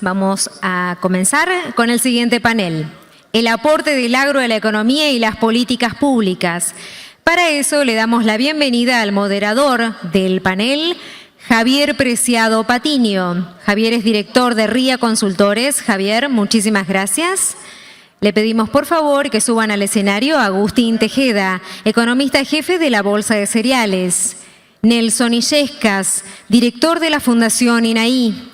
Vamos a comenzar con el siguiente panel: el aporte del agro a la economía y las políticas públicas. Para eso le damos la bienvenida al moderador del panel, Javier Preciado Patiño. Javier es director de RIA Consultores. Javier, muchísimas gracias. Le pedimos por favor que suban al escenario a Agustín Tejeda, economista jefe de la Bolsa de Cereales, Nelson Illescas, director de la Fundación INAI,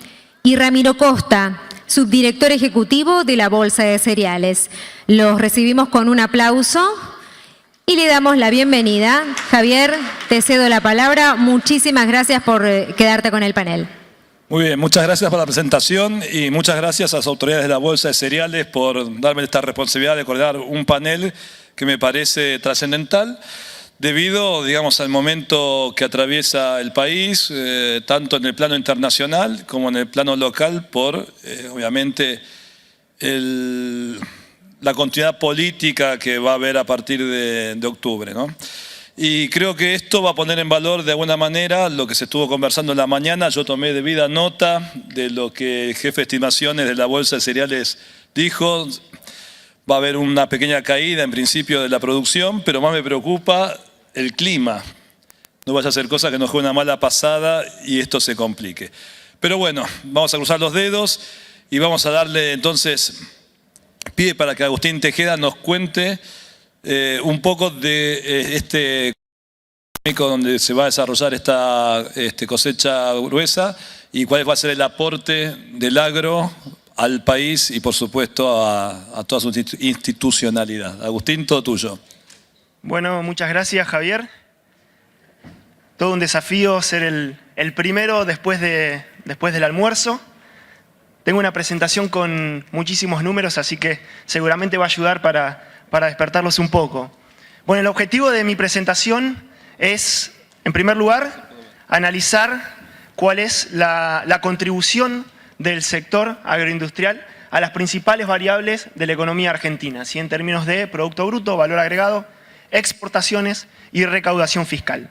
y Ramiro Costa, subdirector ejecutivo de la Bolsa de Cereales. Los recibimos con un aplauso y le damos la bienvenida. Javier, te cedo la palabra. Muchísimas gracias por quedarte con el panel. Muy bien, muchas gracias por la presentación y muchas gracias a las autoridades de la Bolsa de Cereales por darme esta responsabilidad de coordinar un panel que me parece trascendental debido, digamos, al momento que atraviesa el país, tanto en el plano internacional como en el plano local, por, obviamente, la continuidad política que va a haber a partir de octubre, ¿no? Y creo que esto va a poner en valor de alguna manera lo que se estuvo conversando en la mañana. Yo tomé debida nota de lo que el jefe de estimaciones de la Bolsa de Cereales dijo. Va a haber una pequeña caída en principio de la producción, pero más me preocupa el clima. No vaya a ser cosa que nos juegue una mala pasada y esto se complique. Pero bueno, vamos a cruzar los dedos y vamos a darle entonces pie para que Agustín Tejeda nos cuente un poco de este donde se va a desarrollar esta cosecha gruesa y cuál va a ser el aporte del agro al país y por supuesto a toda su institucionalidad. Agustín, todo tuyo. Bueno, muchas gracias, Javier. Todo un desafío ser el primero después del almuerzo. Tengo una presentación con muchísimos números, así que seguramente va a ayudar para despertarlos un poco. Bueno, el objetivo de mi presentación es, en primer lugar, analizar cuál es la contribución del sector agroindustrial a las principales variables de la economía argentina, ¿sí? En términos de Producto Bruto, valor agregado, exportaciones y recaudación fiscal.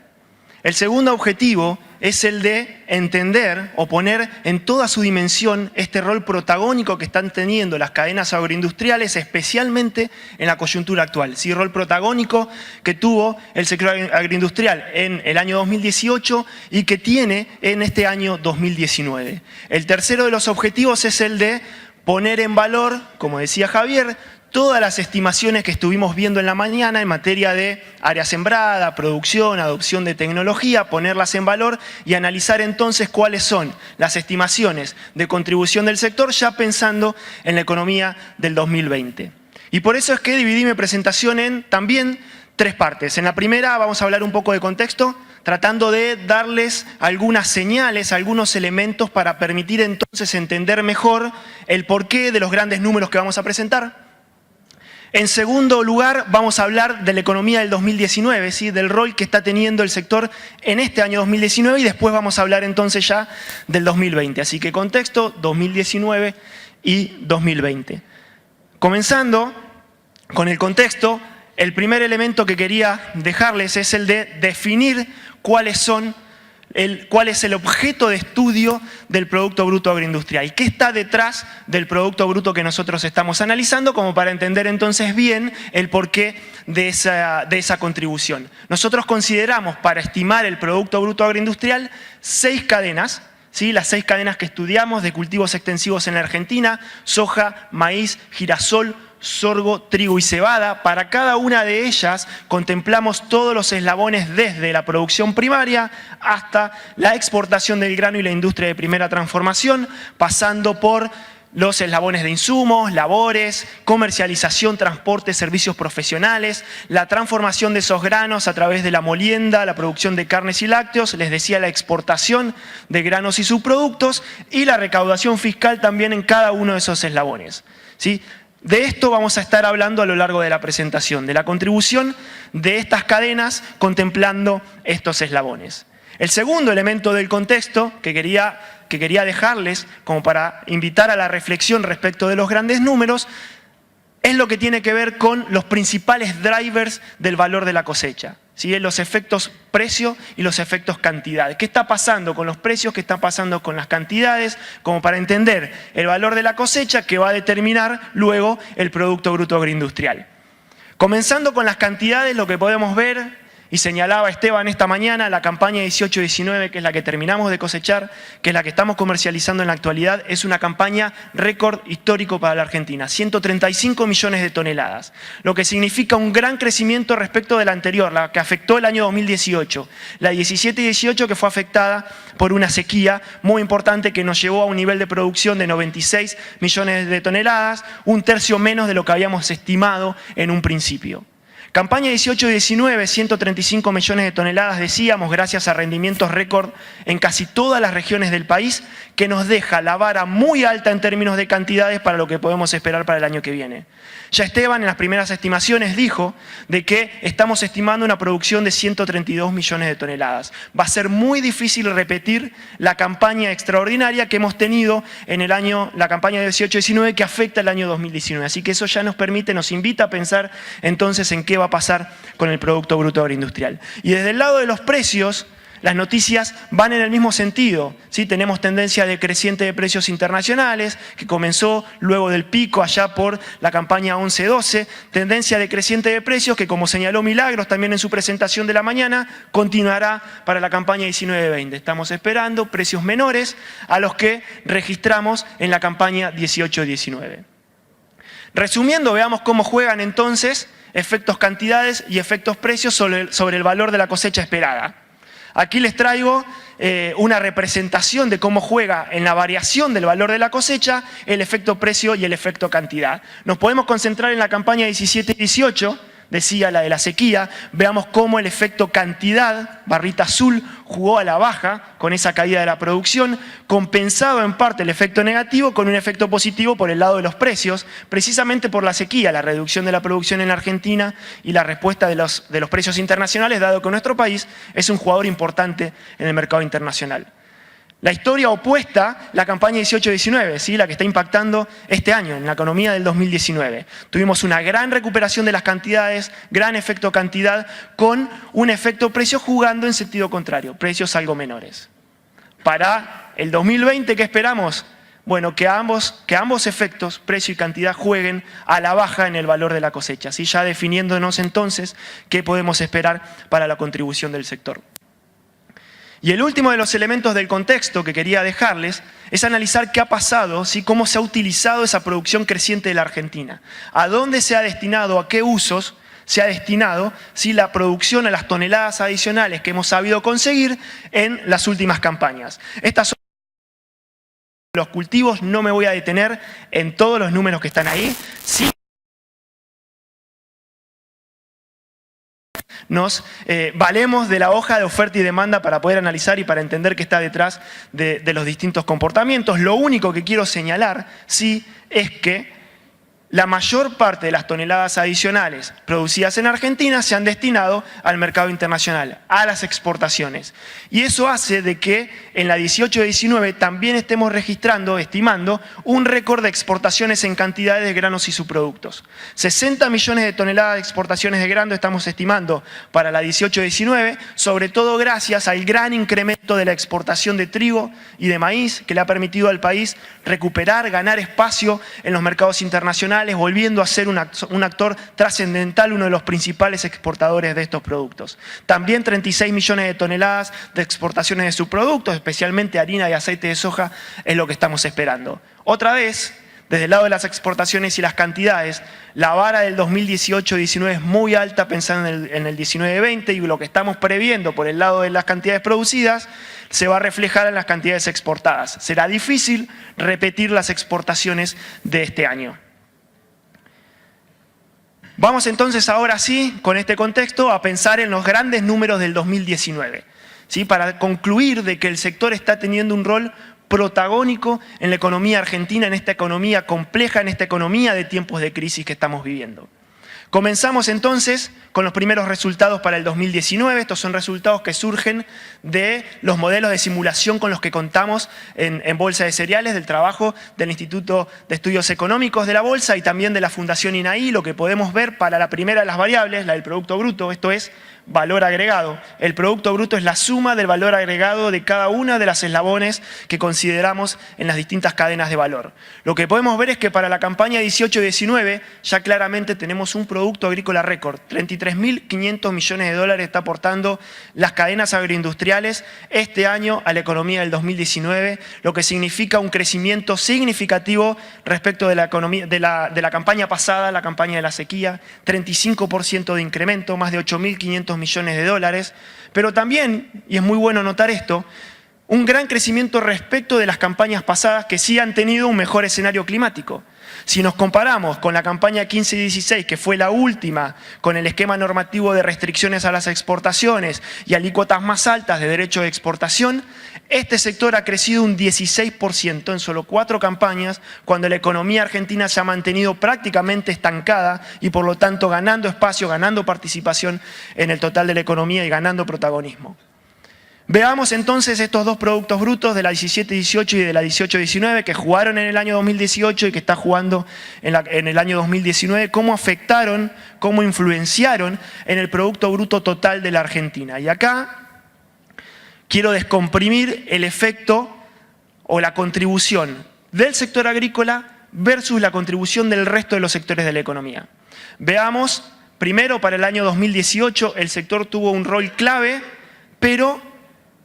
El segundo objetivo es el de entender o poner en toda su dimensión este rol protagónico que están teniendo las cadenas agroindustriales, especialmente en la coyuntura actual. Sí, rol protagónico que tuvo el sector agroindustrial en el año 2018 y que tiene en este año 2019. El tercero de los objetivos es el de poner en valor, como decía Javier, todas las estimaciones que estuvimos viendo en la mañana en materia de área sembrada, producción, adopción de tecnología, ponerlas en valor y analizar entonces cuáles son las estimaciones de contribución del sector ya pensando en la economía del 2020. Y por eso es que dividí mi presentación en también tres partes. En la primera vamos a hablar un poco de contexto, tratando de darles algunas señales, algunos elementos para permitir entonces entender mejor el porqué de los grandes números que vamos a presentar. En segundo lugar, vamos a hablar de la economía del 2019, ¿sí? Del rol que está teniendo el sector en este año 2019 y después vamos a hablar entonces ya del 2020. Así que contexto, 2019 y 2020. Comenzando con el contexto, el primer elemento que quería dejarles es el de definir cuál es el objeto de estudio del Producto Bruto Agroindustrial y qué está detrás del Producto Bruto que nosotros estamos analizando, como para entender entonces bien el porqué de esa contribución. Nosotros consideramos, para estimar el Producto Bruto Agroindustrial, 6 cadenas, ¿sí? Las 6 cadenas que estudiamos de cultivos extensivos en la Argentina: soja, maíz, girasol, sorgo, trigo y cebada. Para cada una de ellas contemplamos todos los eslabones desde la producción primaria hasta la exportación del grano y la industria de primera transformación, pasando por los eslabones de insumos, labores, comercialización, transporte, servicios profesionales, la transformación de esos granos a través de la molienda, la producción de carnes y lácteos, les decía, la exportación de granos y subproductos y la recaudación fiscal también en cada uno de esos eslabones, ¿sí? De esto vamos a estar hablando a lo largo de la presentación, de la contribución de estas cadenas contemplando estos eslabones. El segundo elemento del contexto que quería dejarles como para invitar a la reflexión respecto de los grandes números es lo que tiene que ver con los principales drivers del valor de la cosecha. ¿Sí? Los efectos precio y los efectos cantidad. ¿Qué está pasando con los precios? ¿Qué está pasando con las cantidades? Como para entender el valor de la cosecha que va a determinar luego el Producto Bruto Agroindustrial. Comenzando con las cantidades, lo que podemos ver, y señalaba Esteban esta mañana, la campaña 18-19, que es la que terminamos de cosechar, que es la que estamos comercializando en la actualidad, es una campaña récord histórico para la Argentina, 135 millones de toneladas, lo que significa un gran crecimiento respecto de la anterior, la que afectó el año 2018, la 17 y 18 que fue afectada por una sequía muy importante que nos llevó a un nivel de producción de 96 millones de toneladas, un tercio menos de lo que habíamos estimado en un principio. Campaña 18-19, 135 millones de toneladas, decíamos, gracias a rendimientos récord en casi todas las regiones del país, que nos deja la vara muy alta en términos de cantidades para lo que podemos esperar para el año que viene. Ya Esteban en las primeras estimaciones dijo de que estamos estimando una producción de 132 millones de toneladas. Va a ser muy difícil repetir la campaña extraordinaria que hemos tenido en la campaña de 18-19 que afecta el año 2019. Así que eso ya nos invita a pensar entonces en qué va a pasar con el Producto Bruto Agroindustrial. Y desde el lado de los precios, las noticias van en el mismo sentido. ¿Sí? Tenemos tendencia decreciente de precios internacionales, que comenzó luego del pico allá por la campaña 11-12, tendencia decreciente de precios que, como señaló Milagros también en su presentación de la mañana, continuará para la campaña 19-20. Estamos esperando precios menores a los que registramos en la campaña 18-19. Resumiendo, veamos cómo juegan entonces efectos cantidades y efectos precios sobre el valor de la cosecha esperada. Aquí les traigo una representación de cómo juega en la variación del valor de la cosecha el efecto precio y el efecto cantidad. Nos podemos concentrar en la campaña 17-18, decía la de la sequía, veamos cómo el efecto cantidad, barrita azul, jugó a la baja con esa caída de la producción, compensado en parte el efecto negativo con un efecto positivo por el lado de los precios, precisamente por la sequía, la reducción de la producción en la Argentina y la respuesta de los precios internacionales, dado que nuestro país es un jugador importante en el mercado internacional. La historia opuesta, la campaña 18-19, ¿sí? La que está impactando este año en la economía del 2019. Tuvimos una gran recuperación de las cantidades, gran efecto cantidad, con un efecto precio jugando en sentido contrario, precios algo menores. Para el 2020, ¿qué esperamos? Bueno, que ambos efectos, precio y cantidad, jueguen a la baja en el valor de la cosecha, ¿sí? Ya definiéndonos entonces qué podemos esperar para la contribución del sector. Y el último de los elementos del contexto que quería dejarles es analizar qué ha pasado, ¿sí? Cómo se ha utilizado esa producción creciente de la Argentina. ¿A dónde se ha destinado, a qué usos se ha destinado, ¿sí? La producción a las toneladas adicionales que hemos sabido conseguir en las últimas campañas? Estas son los cultivos, no me voy a detener en todos los números que están ahí. Sí. Nos valemos de la hoja de oferta y demanda para poder analizar y para entender qué está detrás de los distintos comportamientos. Lo único que quiero señalar, sí, es que la mayor parte de las toneladas adicionales producidas en Argentina se han destinado al mercado internacional, a las exportaciones. Y eso hace de que en la 18-19 también estemos registrando, estimando, un récord de exportaciones en cantidades de granos y subproductos. 60 millones de toneladas de exportaciones de grano estamos estimando para la 18-19, sobre todo gracias al gran incremento de la exportación de trigo y de maíz que le ha permitido al país recuperar, ganar espacio en los mercados internacionales, volviendo a ser un actor trascendental, uno de los principales exportadores de estos productos. También 36 millones de toneladas de exportaciones de subproductos, especialmente harina y aceite de soja, es lo que estamos esperando. Otra vez, desde el lado de las exportaciones y las cantidades, la vara del 2018-19 es muy alta pensando en el 19-20 y lo que estamos previendo por el lado de las cantidades producidas se va a reflejar en las cantidades exportadas. Será difícil repetir las exportaciones de este año. Vamos entonces ahora sí, con este contexto, a pensar en los grandes números del 2019, ¿sí? Para concluir de que el sector está teniendo un rol protagónico en la economía argentina, en esta economía compleja, en esta economía de tiempos de crisis que estamos viviendo. Comenzamos entonces con los primeros resultados para el 2019. Estos son resultados que surgen de los modelos de simulación con los que contamos en Bolsa de Cereales, del trabajo del Instituto de Estudios Económicos de la Bolsa y también de la Fundación INAI. Lo que podemos ver para la primera de las variables, la del Producto Bruto, esto es valor agregado. El Producto Bruto es la suma del valor agregado de cada una de las eslabones que consideramos en las distintas cadenas de valor. Lo que podemos ver es que para la campaña 18-19 ya claramente tenemos un Producto Agrícola récord. 33.500 millones de dólares está aportando las cadenas agroindustriales este año a la economía del 2019, lo que significa un crecimiento significativo respecto de la economía de la campaña pasada, la campaña de la sequía, 35% de incremento, más de 8.500 millones de dólares, pero también, y es muy bueno notar esto, un gran crecimiento respecto de las campañas pasadas que sí han tenido un mejor escenario climático. Si nos comparamos con la campaña 15-16, que fue la última, con el esquema normativo de restricciones a las exportaciones y alícuotas más altas de derecho de exportación, este sector ha crecido un 16% en solo 4 campañas, cuando la economía argentina se ha mantenido prácticamente estancada y por lo tanto ganando espacio, ganando participación en el total de la economía y ganando protagonismo. Veamos entonces estos dos productos brutos de la 17-18 y de la 18-19 que jugaron en el año 2018 y que está jugando en el año 2019, cómo afectaron, cómo influenciaron en el Producto Bruto total de la Argentina. Y acá quiero descomprimir el efecto o la contribución del sector agrícola versus la contribución del resto de los sectores de la economía. Veamos, primero para el año 2018 el sector tuvo un rol clave, pero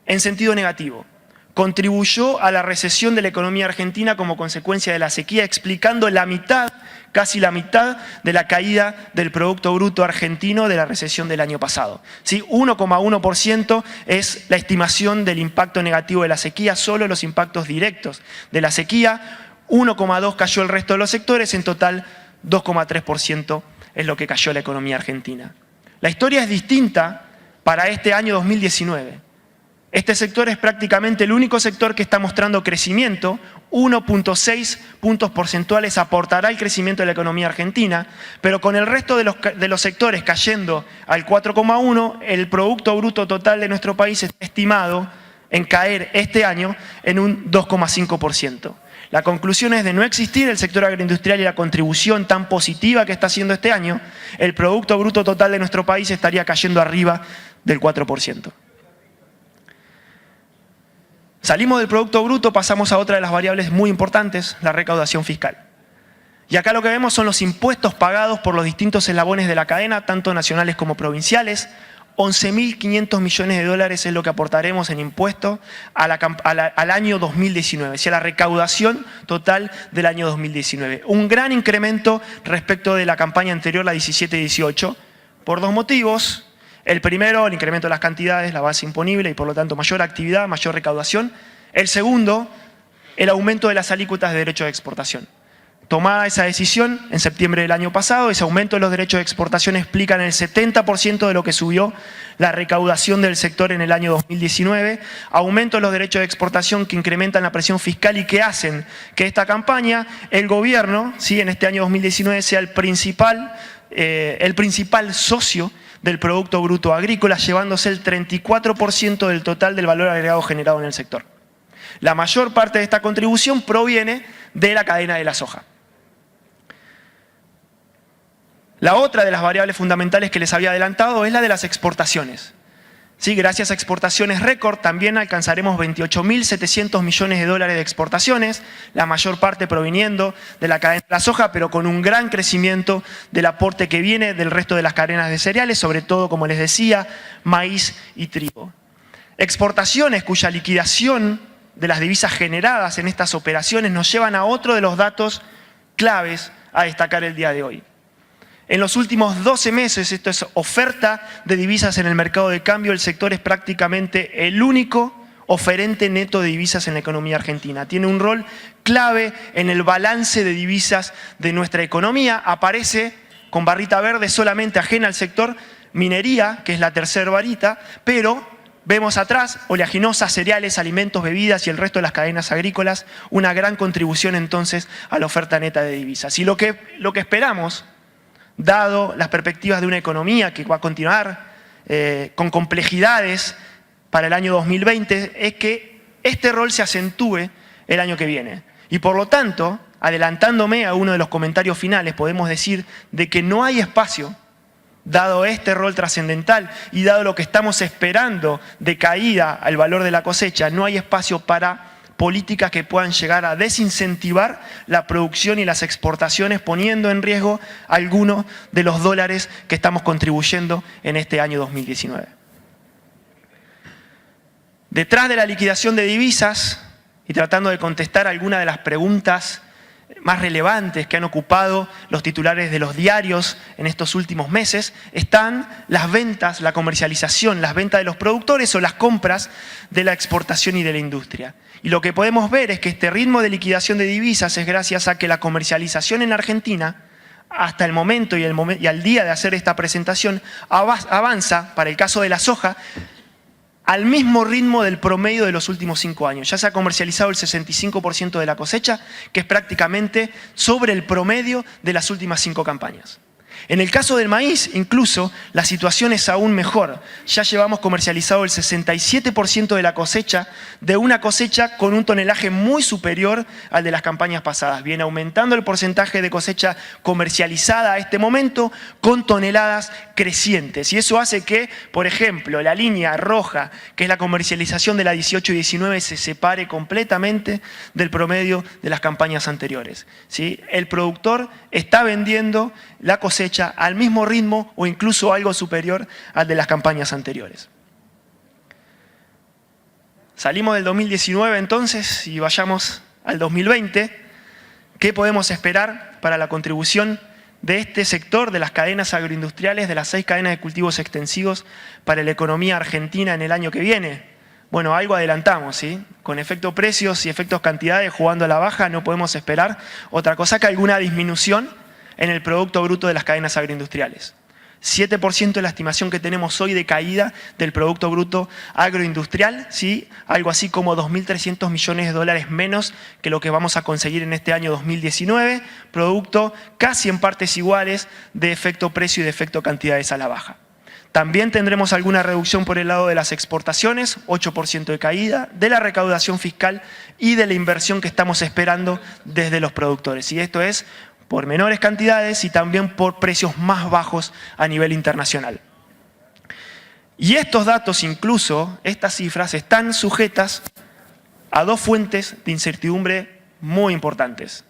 en sentido negativo. Contribuyó a la recesión de la economía argentina como consecuencia de la sequía, explicando la mitad, casi la mitad de la caída del Producto Bruto argentino de la recesión del año pasado. ¿Sí? 1,1% es la estimación del impacto negativo de la sequía, solo los impactos directos de la sequía. 1,2% cayó el resto de los sectores, en total 2,3% es lo que cayó la economía argentina. La historia es distinta para este año 2019. Este sector es prácticamente el único sector que está mostrando crecimiento, 1,6 puntos porcentuales aportará el crecimiento de la economía argentina, pero con el resto de los sectores cayendo al 4,1, el Producto Bruto total de nuestro país está estimado en caer este año en un 2,5%. La conclusión es de no existir el sector agroindustrial y la contribución tan positiva que está haciendo este año, el Producto Bruto total de nuestro país estaría cayendo arriba del 4%. Salimos del Producto Bruto, pasamos a otra de las variables muy importantes, la recaudación fiscal. Y acá lo que vemos son los impuestos pagados por los distintos eslabones de la cadena, tanto nacionales como provinciales. 11.500 millones de dólares es lo que aportaremos en impuestos al año 2019, es decir, a la recaudación total del año 2019. Un gran incremento respecto de la campaña anterior, la 17-18, por dos motivos. El primero, el incremento de las cantidades, la base imponible y por lo tanto mayor actividad, mayor recaudación. El segundo, el aumento de las alícuotas de derecho de exportación. Tomada esa decisión en septiembre del año pasado, ese aumento de los derechos de exportación explica el 70% de lo que subió la recaudación del sector en el año 2019. Aumento de los derechos de exportación que incrementan la presión fiscal y que hacen que esta campaña, el gobierno, ¿sí?, en este año 2019 sea el principal socio del Producto Bruto Agrícola, llevándose el 34% del total del valor agregado generado en el sector. La mayor parte de esta contribución proviene de la cadena de la soja. La otra de las variables fundamentales que les había adelantado es la de las exportaciones. Sí, gracias a exportaciones récord también alcanzaremos 28.700 millones de dólares de exportaciones, la mayor parte proviniendo de la cadena de la soja, pero con un gran crecimiento del aporte que viene del resto de las cadenas de cereales, sobre todo, como les decía, maíz y trigo. Exportaciones cuya liquidación de las divisas generadas en estas operaciones nos llevan a otro de los datos claves a destacar el día de hoy. En los últimos 12 meses, esto es oferta de divisas en el mercado de cambio, el sector es prácticamente el único oferente neto de divisas en la economía argentina. Tiene un rol clave en el balance de divisas de nuestra economía. Aparece con barrita verde solamente ajena al sector minería, que es la tercera varita, pero vemos atrás oleaginosas, cereales, alimentos, bebidas y el resto de las cadenas agrícolas, una gran contribución entonces a la oferta neta de divisas. Y lo que esperamos dado las perspectivas de una economía que va a continuar con complejidades para el año 2020, es que este rol se acentúe el año que viene. Y por lo tanto, adelantándome a uno de los comentarios finales, podemos decir de que no hay espacio, dado este rol trascendental y dado lo que estamos esperando de caída al valor de la cosecha, no hay espacio para políticas que puedan llegar a desincentivar la producción y las exportaciones, poniendo en riesgo algunos de los dólares que estamos contribuyendo en este año 2019. Detrás de la liquidación de divisas, y tratando de contestar algunas de las preguntas más relevantes que han ocupado los titulares de los diarios en estos últimos meses, están las ventas, la comercialización, las ventas de los productores o las compras de la exportación y de la industria. Y lo que podemos ver es que este ritmo de liquidación de divisas es gracias a que la comercialización en Argentina, hasta el momento y al día de hacer esta presentación, avanza, para el caso de la soja, al mismo ritmo del promedio de los últimos 5 años. Ya se ha comercializado el 65% de la cosecha, que es prácticamente sobre el promedio de las últimas 5 campañas. En el caso del maíz, incluso, la situación es aún mejor. Ya llevamos comercializado el 67% de la cosecha, de una cosecha con un tonelaje muy superior al de las campañas pasadas. Viene aumentando el porcentaje de cosecha comercializada a este momento con toneladas crecientes. Y eso hace que, por ejemplo, la línea roja, que es la comercialización de la 18 y 19, se separe completamente del promedio de las campañas anteriores, ¿sí? El productor está vendiendo la cosecha al mismo ritmo o incluso algo superior al de las campañas anteriores. Salimos del 2019 entonces y vayamos al 2020. ¿Qué podemos esperar para la contribución de este sector de las cadenas agroindustriales, de las 6 cadenas de cultivos extensivos para la economía argentina en el año que viene? Bueno, algo adelantamos, ¿sí? Con efecto precios y efectos cantidades jugando a la baja no podemos esperar otra cosa que alguna disminución en el Producto Bruto de las cadenas agroindustriales. 7% es la estimación que tenemos hoy de caída del Producto Bruto agroindustrial, ¿sí? Algo así como 2.300 millones de dólares menos que lo que vamos a conseguir en este año 2019, producto casi en partes iguales de efecto precio y de efecto cantidades a la baja. También tendremos alguna reducción por el lado de las exportaciones, 8% de caída, de la recaudación fiscal y de la inversión que estamos esperando desde los productores. Y esto es por menores cantidades y también por precios más bajos a nivel internacional. Y estos datos, incluso estas cifras, están sujetas a 2 fuentes de incertidumbre muy importantes.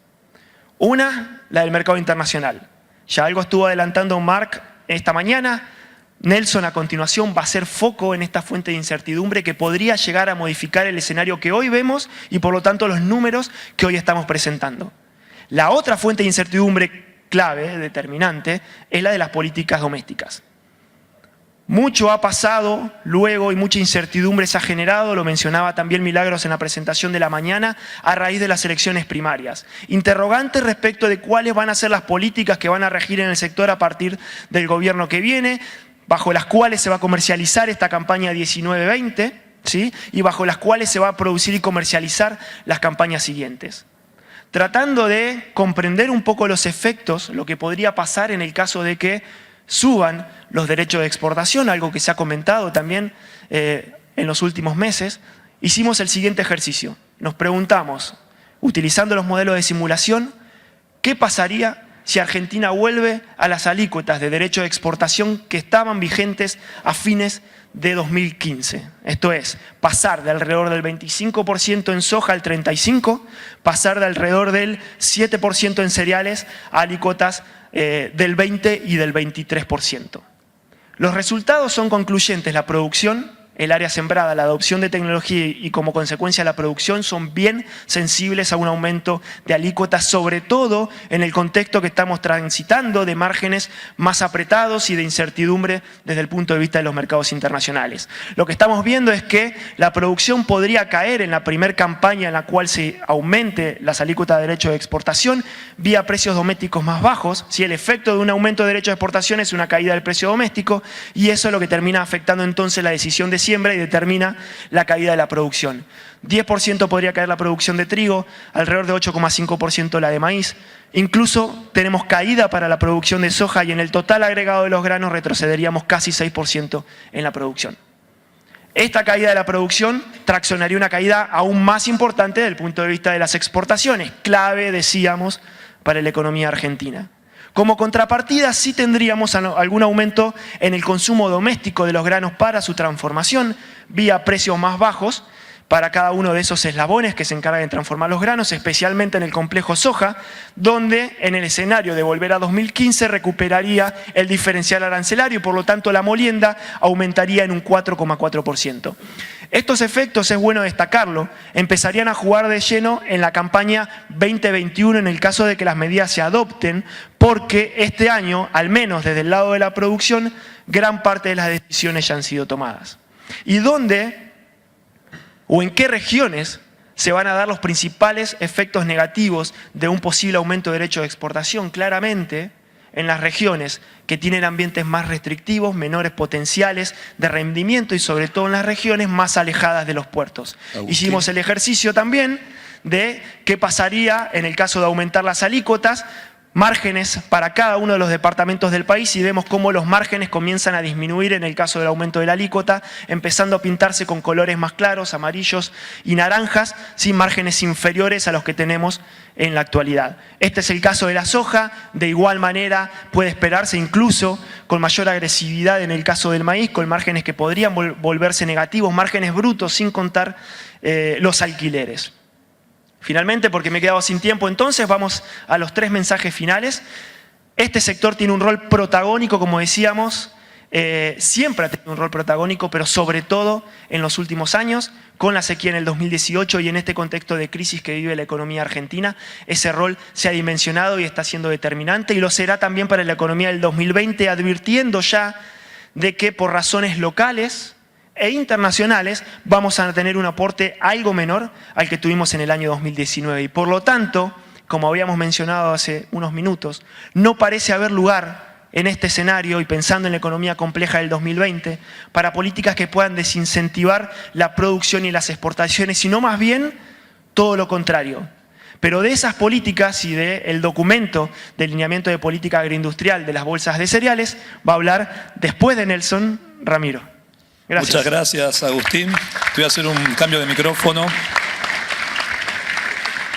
Una, la del mercado internacional. Ya algo estuvo adelantando Mark esta mañana. Nelson a continuación va a ser foco en esta fuente de incertidumbre que podría llegar a modificar el escenario que hoy vemos y por lo tanto los números que hoy estamos presentando. La otra fuente de incertidumbre clave, determinante, es la de las políticas domésticas. Mucho ha pasado luego y mucha incertidumbre se ha generado, lo mencionaba también Milagros en la presentación de la mañana, a raíz de las elecciones primarias. Interrogantes respecto de cuáles van a ser las políticas que van a regir en el sector a partir del gobierno que viene, bajo las cuales se va a comercializar esta campaña 19-20, ¿sí? Y bajo las cuales se va a producir y comercializar las campañas siguientes. Tratando de comprender un poco los efectos, lo que podría pasar en el caso de que suban los derechos de exportación, algo que se ha comentado también en los últimos meses, hicimos el siguiente ejercicio. Nos preguntamos, utilizando los modelos de simulación, ¿qué pasaría si Argentina vuelve a las alícuotas de derecho de exportación que estaban vigentes a fines de 2015? Esto es, pasar de alrededor del 25% en soja al 35%, pasar de alrededor del 7% en cereales a alícuotas del 20% y del 23%. Los resultados son concluyentes. La producción, el área sembrada, la adopción de tecnología y como consecuencia la producción son bien sensibles a un aumento de alícuotas, sobre todo en el contexto que estamos transitando de márgenes más apretados y de incertidumbre desde el punto de vista de los mercados internacionales. Lo que estamos viendo es que la producción podría caer en la primera campaña en la cual se aumente las alícuotas de derecho de exportación vía precios domésticos más bajos. Si el efecto de un aumento de derecho de exportación es una caída del precio doméstico y eso es lo que termina afectando entonces la decisión de siembra y determina la caída de la producción. 10% podría caer la producción de trigo, alrededor de 8,5% la de maíz. Incluso tenemos caída para la producción de soja y en el total agregado de los granos retrocederíamos casi 6% en la producción. Esta caída de la producción traccionaría una caída aún más importante desde el punto de vista de las exportaciones, clave, decíamos, para la economía argentina. Como contrapartida, sí tendríamos algún aumento en el consumo doméstico de los granos para su transformación, vía precios más bajos para cada uno de esos eslabones que se encargan de transformar los granos, especialmente en el complejo soja, donde en el escenario de volver a 2015 recuperaría el diferencial arancelario y por lo tanto la molienda aumentaría en un 4,4%. Estos efectos, es bueno destacarlo, empezarían a jugar de lleno en la campaña 2021 en el caso de que las medidas se adopten, porque este año, al menos desde el lado de la producción, gran parte de las decisiones ya han sido tomadas. ¿Y dónde o en qué regiones se van a dar los principales efectos negativos de un posible aumento de derecho de exportación? Claramente en las regiones que tienen ambientes más restrictivos, menores potenciales de rendimiento y sobre todo en las regiones más alejadas de los puertos. Agustín. Hicimos el ejercicio también de qué pasaría en el caso de aumentar las alícuotas, márgenes para cada uno de los departamentos del país y vemos cómo los márgenes comienzan a disminuir en el caso del aumento de la alícuota, empezando a pintarse con colores más claros, amarillos y naranjas, sin márgenes inferiores a los que tenemos en la actualidad. Este es el caso de la soja, de igual manera puede esperarse incluso con mayor agresividad en el caso del maíz, con márgenes que podrían volverse negativos, márgenes brutos sin contar los alquileres. Finalmente, porque me he quedado sin tiempo, entonces vamos a los 3 mensajes finales. Este sector tiene un rol protagónico, como decíamos, siempre ha tenido un rol protagónico, pero sobre todo en los últimos años, con la sequía en el 2018 y en este contexto de crisis que vive la economía argentina, ese rol se ha dimensionado y está siendo determinante y lo será también para la economía del 2020, advirtiendo ya de que por razones locales e internacionales vamos a tener un aporte algo menor al que tuvimos en el año 2019 y por lo tanto, como habíamos mencionado hace unos minutos, no parece haber lugar en este escenario y pensando en la economía compleja del 2020 para políticas que puedan desincentivar la producción y las exportaciones, sino más bien todo lo contrario. Pero de esas políticas y del documento de lineamiento de política agroindustrial de las bolsas de cereales va a hablar después de Nelson Ramiro. Gracias. Muchas gracias, Agustín. Te voy a hacer un cambio de micrófono.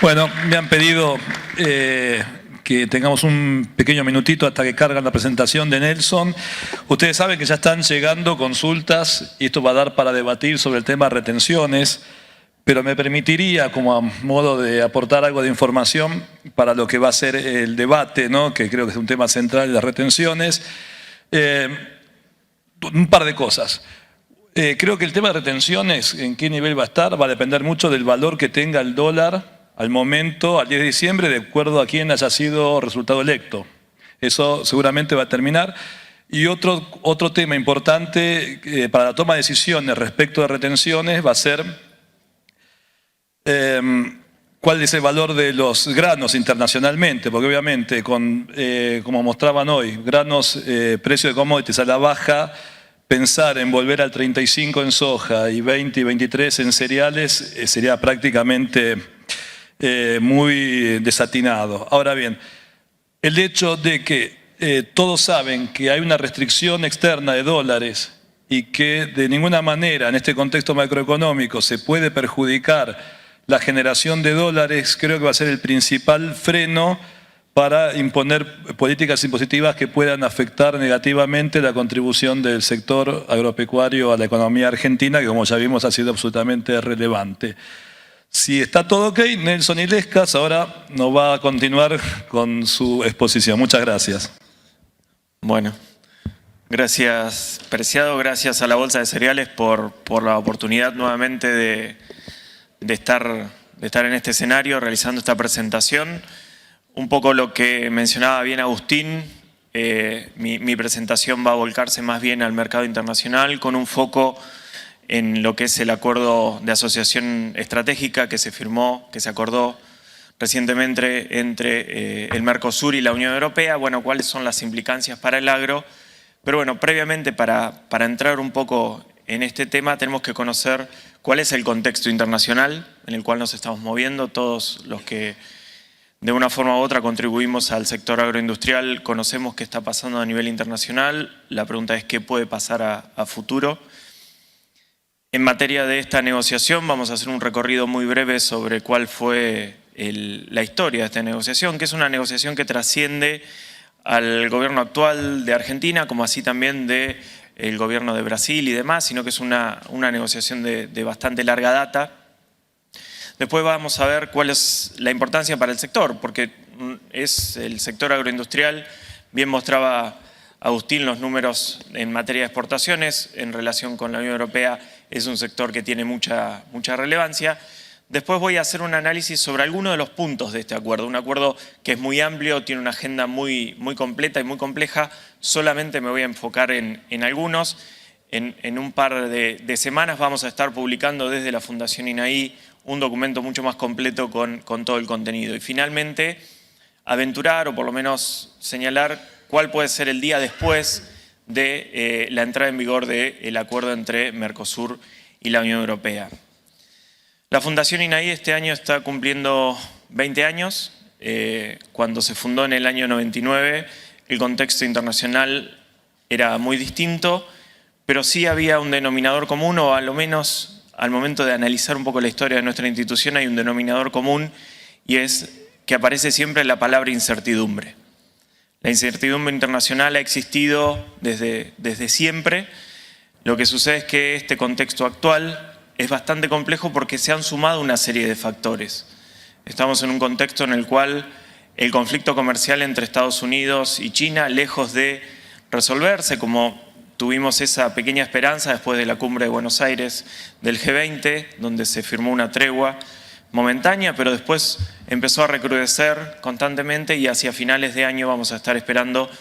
Bueno, me han pedido que tengamos un pequeño minutito hasta que cargan la presentación de Nelson. Ustedes saben que ya están llegando consultas y esto va a dar para debatir sobre el tema de retenciones, pero me permitiría, como a modo de aportar algo de información para lo que va a ser el debate, ¿no? Que creo que es un tema central de las retenciones, un par de cosas. Creo que el tema de retenciones, en qué nivel va a estar, va a depender mucho del valor que tenga el dólar al momento, al 10 de diciembre, de acuerdo a quién haya sido resultado electo. Eso seguramente va a terminar. Y otro tema importante para la toma de decisiones respecto de retenciones va a ser cuál es el valor de los granos internacionalmente, porque obviamente, como mostraban hoy, granos, precio de commodities a la baja, pensar en volver al 35 en soja y 20 y 23 en cereales sería prácticamente muy desatinado. Ahora bien, el hecho de que todos saben que hay una restricción externa de dólares y que de ninguna manera en este contexto macroeconómico se puede perjudicar la generación de dólares, creo que va a ser el principal freno para imponer políticas impositivas que puedan afectar negativamente la contribución del sector agropecuario a la economía argentina, que como ya vimos ha sido absolutamente relevante. Si está todo ok, Nelson Illescas ahora nos va a continuar con su exposición. Muchas gracias. Bueno, gracias Preciado, gracias a la Bolsa de Cereales por la oportunidad nuevamente de estar en este escenario realizando esta presentación. Un poco lo que mencionaba bien Agustín, mi presentación va a volcarse más bien al mercado internacional con un foco en lo que es el acuerdo de asociación estratégica que se firmó, que se acordó recientemente entre el Mercosur y la Unión Europea. Bueno, cuáles son las implicancias para el agro. Pero bueno, previamente para entrar un poco en este tema tenemos que conocer cuál es el contexto internacional en el cual nos estamos moviendo. Todos los que de una forma u otra contribuimos al sector agroindustrial conocemos qué está pasando a nivel internacional. La pregunta es qué puede pasar a futuro. En materia de esta negociación vamos a hacer un recorrido muy breve sobre cuál fue la historia de esta negociación, que es una negociación que trasciende al gobierno actual de Argentina, como así también del gobierno de Brasil y demás, sino que es una negociación de bastante larga data. Después vamos a ver cuál es la importancia para el sector, porque es el sector agroindustrial, bien mostraba Agustín los números en materia de exportaciones en relación con la Unión Europea, es un sector que tiene mucha relevancia. Después voy a hacer un análisis sobre algunos de los puntos de este acuerdo. Un acuerdo que es muy amplio, tiene una agenda muy completa y muy compleja. Solamente me voy a enfocar en algunos. En un par de semanas vamos a estar publicando desde la Fundación INAI un documento mucho más completo con todo el contenido. Y finalmente, aventurar o por lo menos señalar cuál puede ser el día después de la entrada en vigor del acuerdo entre Mercosur y la Unión Europea. La Fundación INAI este año está cumpliendo 20 años. Cuando se fundó en el año 99, el contexto internacional era muy distinto, pero sí había un denominador común, o a lo menos al momento de analizar un poco la historia de nuestra institución hay un denominador común, y es que aparece siempre la palabra incertidumbre. La incertidumbre internacional ha existido desde siempre. Lo que sucede es que este contexto actual es bastante complejo porque se han sumado una serie de factores. Estamos en un contexto en el cual el conflicto comercial entre Estados Unidos y China, lejos de resolverse, como tuvimos esa pequeña esperanza después de la cumbre de Buenos Aires del G20, donde se firmó una tregua momentánea, pero después empezó a recrudecer constantemente y hacia finales de año vamos a estar esperando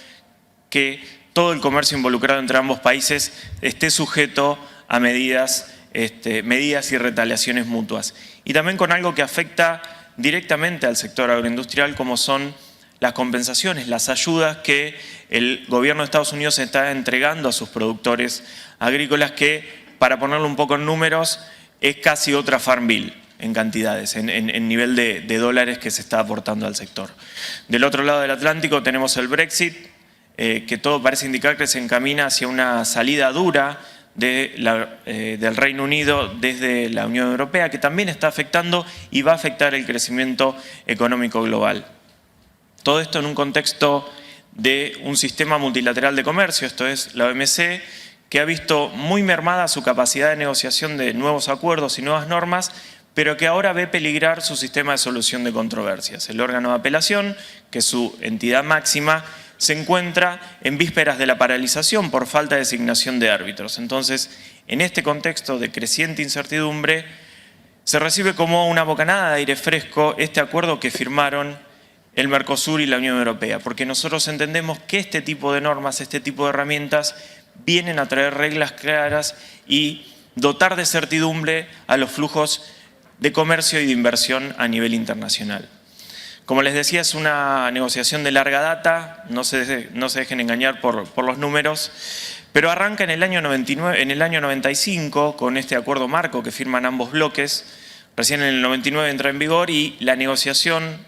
que todo el comercio involucrado entre ambos países esté sujeto a medidas y retaliaciones mutuas. Y también con algo que afecta directamente al sector agroindustrial, como son las compensaciones, las ayudas que el gobierno de Estados Unidos está entregando a sus productores agrícolas, que, para ponerlo un poco en números, es casi otra Farm Bill en cantidades, en nivel de dólares que se está aportando al sector. Del otro lado del Atlántico tenemos el Brexit, que todo parece indicar que se encamina hacia una salida dura del Reino Unido desde la Unión Europea, que también está afectando y va a afectar el crecimiento económico global. Todo esto en un contexto de un sistema multilateral de comercio, esto es la OMC, que ha visto muy mermada su capacidad de negociación de nuevos acuerdos y nuevas normas, pero que ahora ve peligrar su sistema de solución de controversias. El órgano de apelación, que es su entidad máxima, se encuentra en vísperas de la paralización por falta de designación de árbitros. Entonces, en este contexto de creciente incertidumbre, se recibe como una bocanada de aire fresco este acuerdo que firmaron el Mercosur y la Unión Europea, porque nosotros entendemos que este tipo de normas, este tipo de herramientas, vienen a traer reglas claras y dotar de certidumbre a los flujos de comercio y de inversión a nivel internacional. Como les decía, es una negociación de larga data, no se dejen engañar por los números, pero arranca en el año 95 con este acuerdo marco que firman ambos bloques. Recién en el 99 entra en vigor y la negociación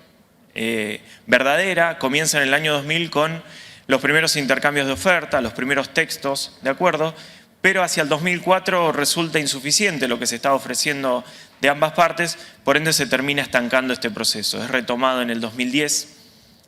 verdadera comienza en el año 2000 con los primeros intercambios de oferta, los primeros textos de acuerdo, pero hacia el 2004 resulta insuficiente lo que se estaba ofreciendo de ambas partes, por ende se termina estancando este proceso. Es retomado en el 2010,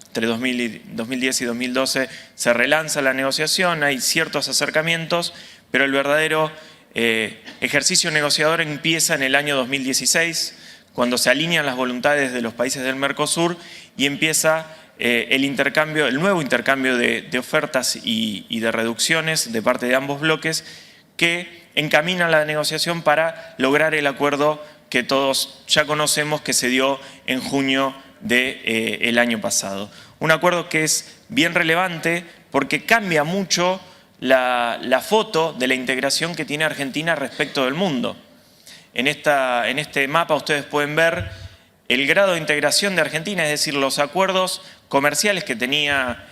entre 2010 y 2012 se relanza la negociación, hay ciertos acercamientos, pero el verdadero ejercicio negociador empieza en el año 2016, cuando se alinean las voluntades de los países del Mercosur y empieza el nuevo intercambio de ofertas y de reducciones de parte de ambos bloques, que encaminan la negociación para lograr el acuerdo que todos ya conocemos, que se dio en junio del año pasado. Un acuerdo que es bien relevante porque cambia mucho la foto de la integración que tiene Argentina respecto del mundo. En este mapa ustedes pueden ver el grado de integración de Argentina, es decir, los acuerdos comerciales que tenía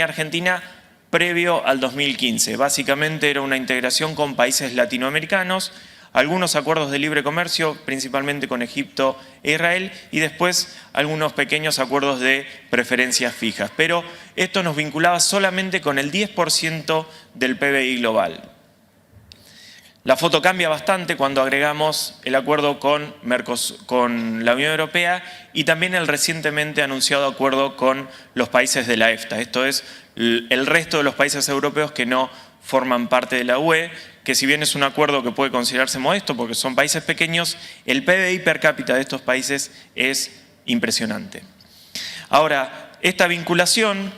Argentina previo al 2015. Básicamente era una integración con países latinoamericanos, algunos acuerdos de libre comercio, principalmente con Egipto e Israel, y después algunos pequeños acuerdos de preferencias fijas. Pero esto nos vinculaba solamente con el 10% del PBI global. La foto cambia bastante cuando agregamos el acuerdo con la Unión Europea y también el recientemente anunciado acuerdo con los países de la EFTA. Esto es el resto de los países europeos que no forman parte de la UE, que si bien es un acuerdo que puede considerarse modesto porque son países pequeños, el PBI per cápita de estos países es impresionante. Ahora, esta vinculación,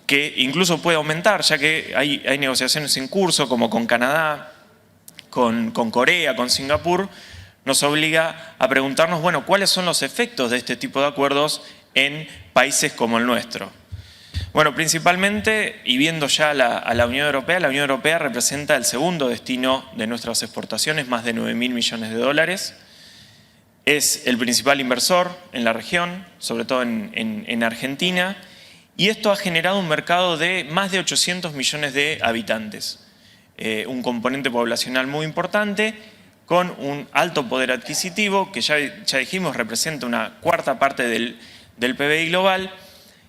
que incluso puede aumentar, ya que hay negociaciones en curso, como con Canadá, con Corea, con Singapur, nos obliga a preguntarnos, bueno, ¿cuáles son los efectos de este tipo de acuerdos en países como el nuestro? Bueno, principalmente, y viendo ya a la Unión Europea representa el segundo destino de nuestras exportaciones, más de 9.000 millones de dólares. Es el principal inversor en la región, sobre todo en Argentina, y esto ha generado un mercado de más de 800 millones de habitantes. Un componente poblacional muy importante, con un alto poder adquisitivo, que ya dijimos representa una cuarta parte del PBI global.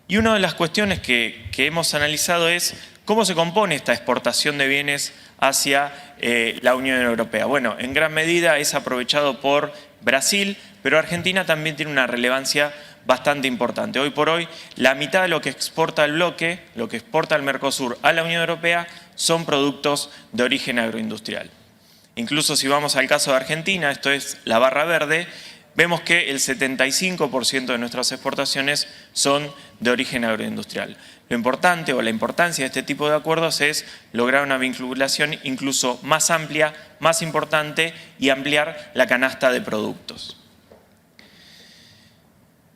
Y una de las cuestiones que hemos analizado es cómo se compone esta exportación de bienes hacia la Unión Europea. Bueno, en gran medida es aprovechado por Brasil, pero Argentina también tiene una relevancia bastante importante. Hoy por hoy, la mitad de lo que exporta el bloque, lo que exporta el Mercosur a la Unión Europea, son productos de origen agroindustrial. Incluso si vamos al caso de Argentina, esto es la barra verde, vemos que el 75% de nuestras exportaciones son de origen agroindustrial. Lo importante o la importancia de este tipo de acuerdos es lograr una vinculación incluso más amplia, más importante y ampliar la canasta de productos.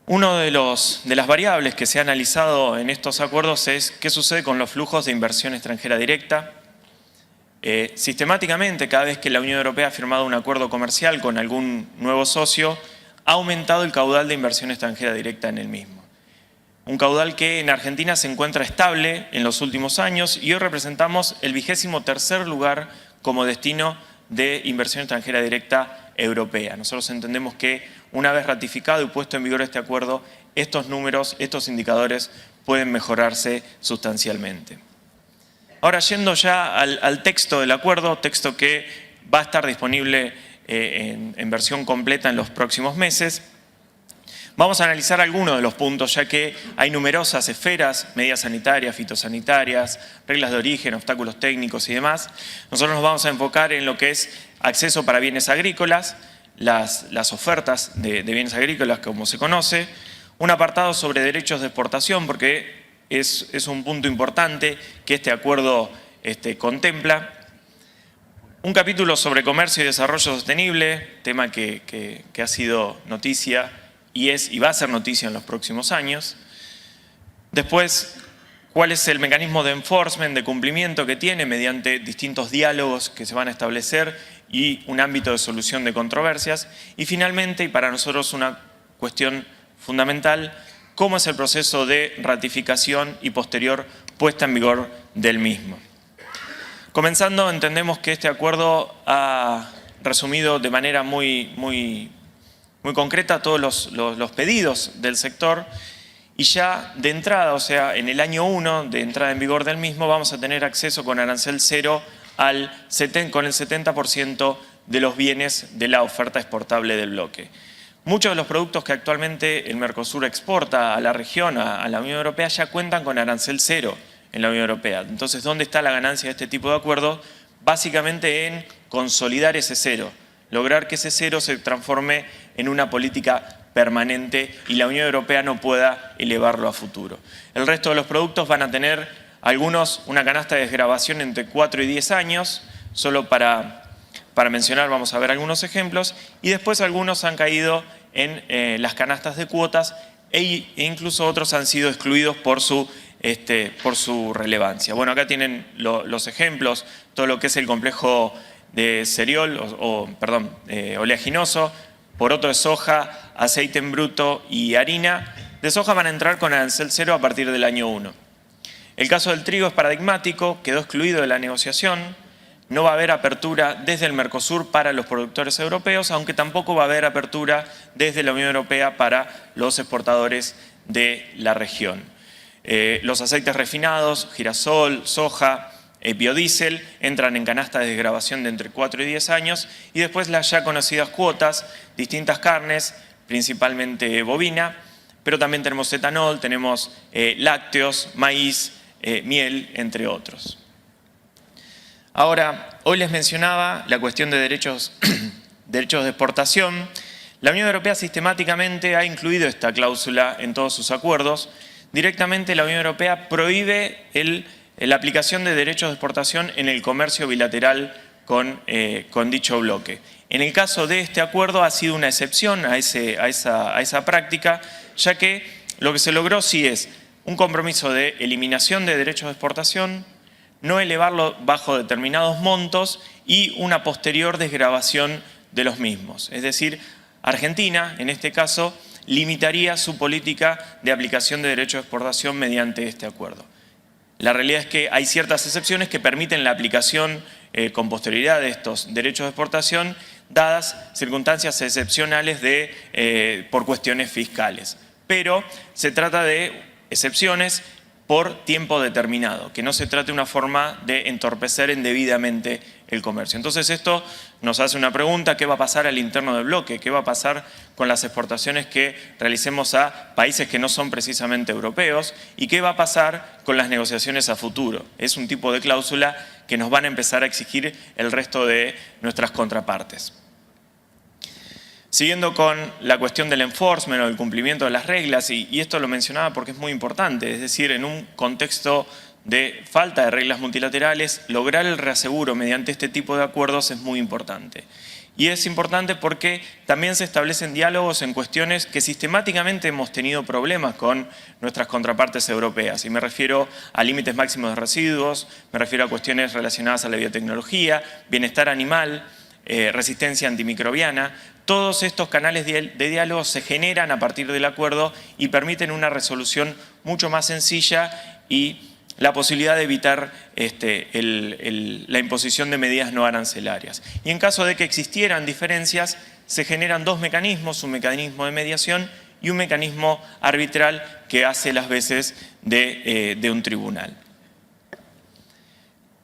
Una de las variables que se ha analizado en estos acuerdos es qué sucede con los flujos de inversión extranjera directa. Sistemáticamente, cada vez que la Unión Europea ha firmado un acuerdo comercial con algún nuevo socio, ha aumentado el caudal de inversión extranjera directa en el mismo. Un caudal que en Argentina se encuentra estable en los últimos años y hoy representamos el 23º lugar como destino de inversión extranjera directa europea. Nosotros entendemos que una vez ratificado y puesto en vigor este acuerdo, estos números, estos indicadores pueden mejorarse sustancialmente. Ahora, yendo ya al texto del acuerdo, texto que va a estar disponible en versión completa en los próximos meses, vamos a analizar algunos de los puntos, ya que hay numerosas esferas, medidas sanitarias, fitosanitarias, reglas de origen, obstáculos técnicos y demás. Nosotros nos vamos a enfocar en lo que es acceso para bienes agrícolas, las ofertas de bienes agrícolas, como se conoce, un apartado sobre derechos de exportación, porque es un punto importante que este acuerdo contempla, un capítulo sobre comercio y desarrollo sostenible, tema que ha sido noticia y va a ser noticia en los próximos años. Después, cuál es el mecanismo de enforcement, de cumplimiento que tiene mediante distintos diálogos que se van a establecer y un ámbito de solución de controversias. Y finalmente, y para nosotros una cuestión fundamental, cómo es el proceso de ratificación y posterior puesta en vigor del mismo. Comenzando, entendemos que este acuerdo ha resumido de manera muy concreta todos los pedidos del sector y ya de entrada, o sea, en el año 1 de entrada en vigor del mismo, vamos a tener acceso con arancel cero con el 70% de los bienes de la oferta exportable del bloque. Muchos de los productos que actualmente el Mercosur exporta a la región, a la Unión Europea, ya cuentan con arancel cero en la Unión Europea. Entonces, ¿dónde está la ganancia de este tipo de acuerdos? Básicamente en consolidar ese cero, lograr que ese cero se transforme en una política permanente y la Unión Europea no pueda elevarlo a futuro. El resto de los productos van a tener algunos una canasta de desgravación entre 4 y 10 años, solo para mencionar, vamos a ver algunos ejemplos, y después algunos han caído en las canastas de cuotas e incluso otros han sido excluidos por su relevancia. Bueno, acá tienen los ejemplos, todo lo que es el complejo de cereal, oleaginoso, poroto de soja, aceite en bruto y harina de soja van a entrar con arancel cero a partir del año 1. El caso del trigo es paradigmático, quedó excluido de la negociación. No va a haber apertura desde el Mercosur para los productores europeos, aunque tampoco va a haber apertura desde la Unión Europea para los exportadores de la región. Los aceites refinados, girasol, soja, biodiesel, entran en canasta de desgravación de entre 4 y 10 años, y después las ya conocidas cuotas, distintas carnes, principalmente bovina, pero también tenemos etanol, tenemos lácteos, maíz, miel, entre otros. Ahora, hoy les mencionaba la cuestión de derechos de exportación. La Unión Europea sistemáticamente ha incluido esta cláusula en todos sus acuerdos. Directamente la Unión Europea prohíbe la aplicación de derechos de exportación en el comercio bilateral con dicho bloque. En el caso de este acuerdo ha sido una excepción a esa práctica, ya que lo que se logró sí es un compromiso de eliminación de derechos de exportación, no elevarlo bajo determinados montos y una posterior desgravación de los mismos. Es decir, Argentina, en este caso, limitaría su política de aplicación de derechos de exportación mediante este acuerdo. La realidad es que hay ciertas excepciones que permiten la aplicación con posterioridad de estos derechos de exportación, dadas circunstancias excepcionales por cuestiones fiscales. Pero se trata de excepciones por tiempo determinado, que no se trate de una forma de entorpecer indebidamente el comercio. Entonces esto nos hace una pregunta: ¿qué va a pasar al interno del bloque? ¿Qué va a pasar con las exportaciones que realicemos a países que no son precisamente europeos? ¿Y qué va a pasar con las negociaciones a futuro? Es un tipo de cláusula que nos van a empezar a exigir el resto de nuestras contrapartes. Siguiendo con la cuestión del enforcement o el cumplimiento de las reglas, y esto lo mencionaba porque es muy importante, es decir, en un contexto de falta de reglas multilaterales, lograr el reaseguro mediante este tipo de acuerdos es muy importante. Y es importante porque también se establecen diálogos en cuestiones que sistemáticamente hemos tenido problemas con nuestras contrapartes europeas. Y me refiero a límites máximos de residuos, me refiero a cuestiones relacionadas a la biotecnología, bienestar animal, resistencia antimicrobiana. Todos estos canales de diálogo se generan a partir del acuerdo y permiten una resolución mucho más sencilla y la posibilidad de evitar la imposición de medidas no arancelarias. Y en caso de que existieran diferencias, se generan dos mecanismos: un mecanismo de mediación y un mecanismo arbitral que hace las veces de un tribunal.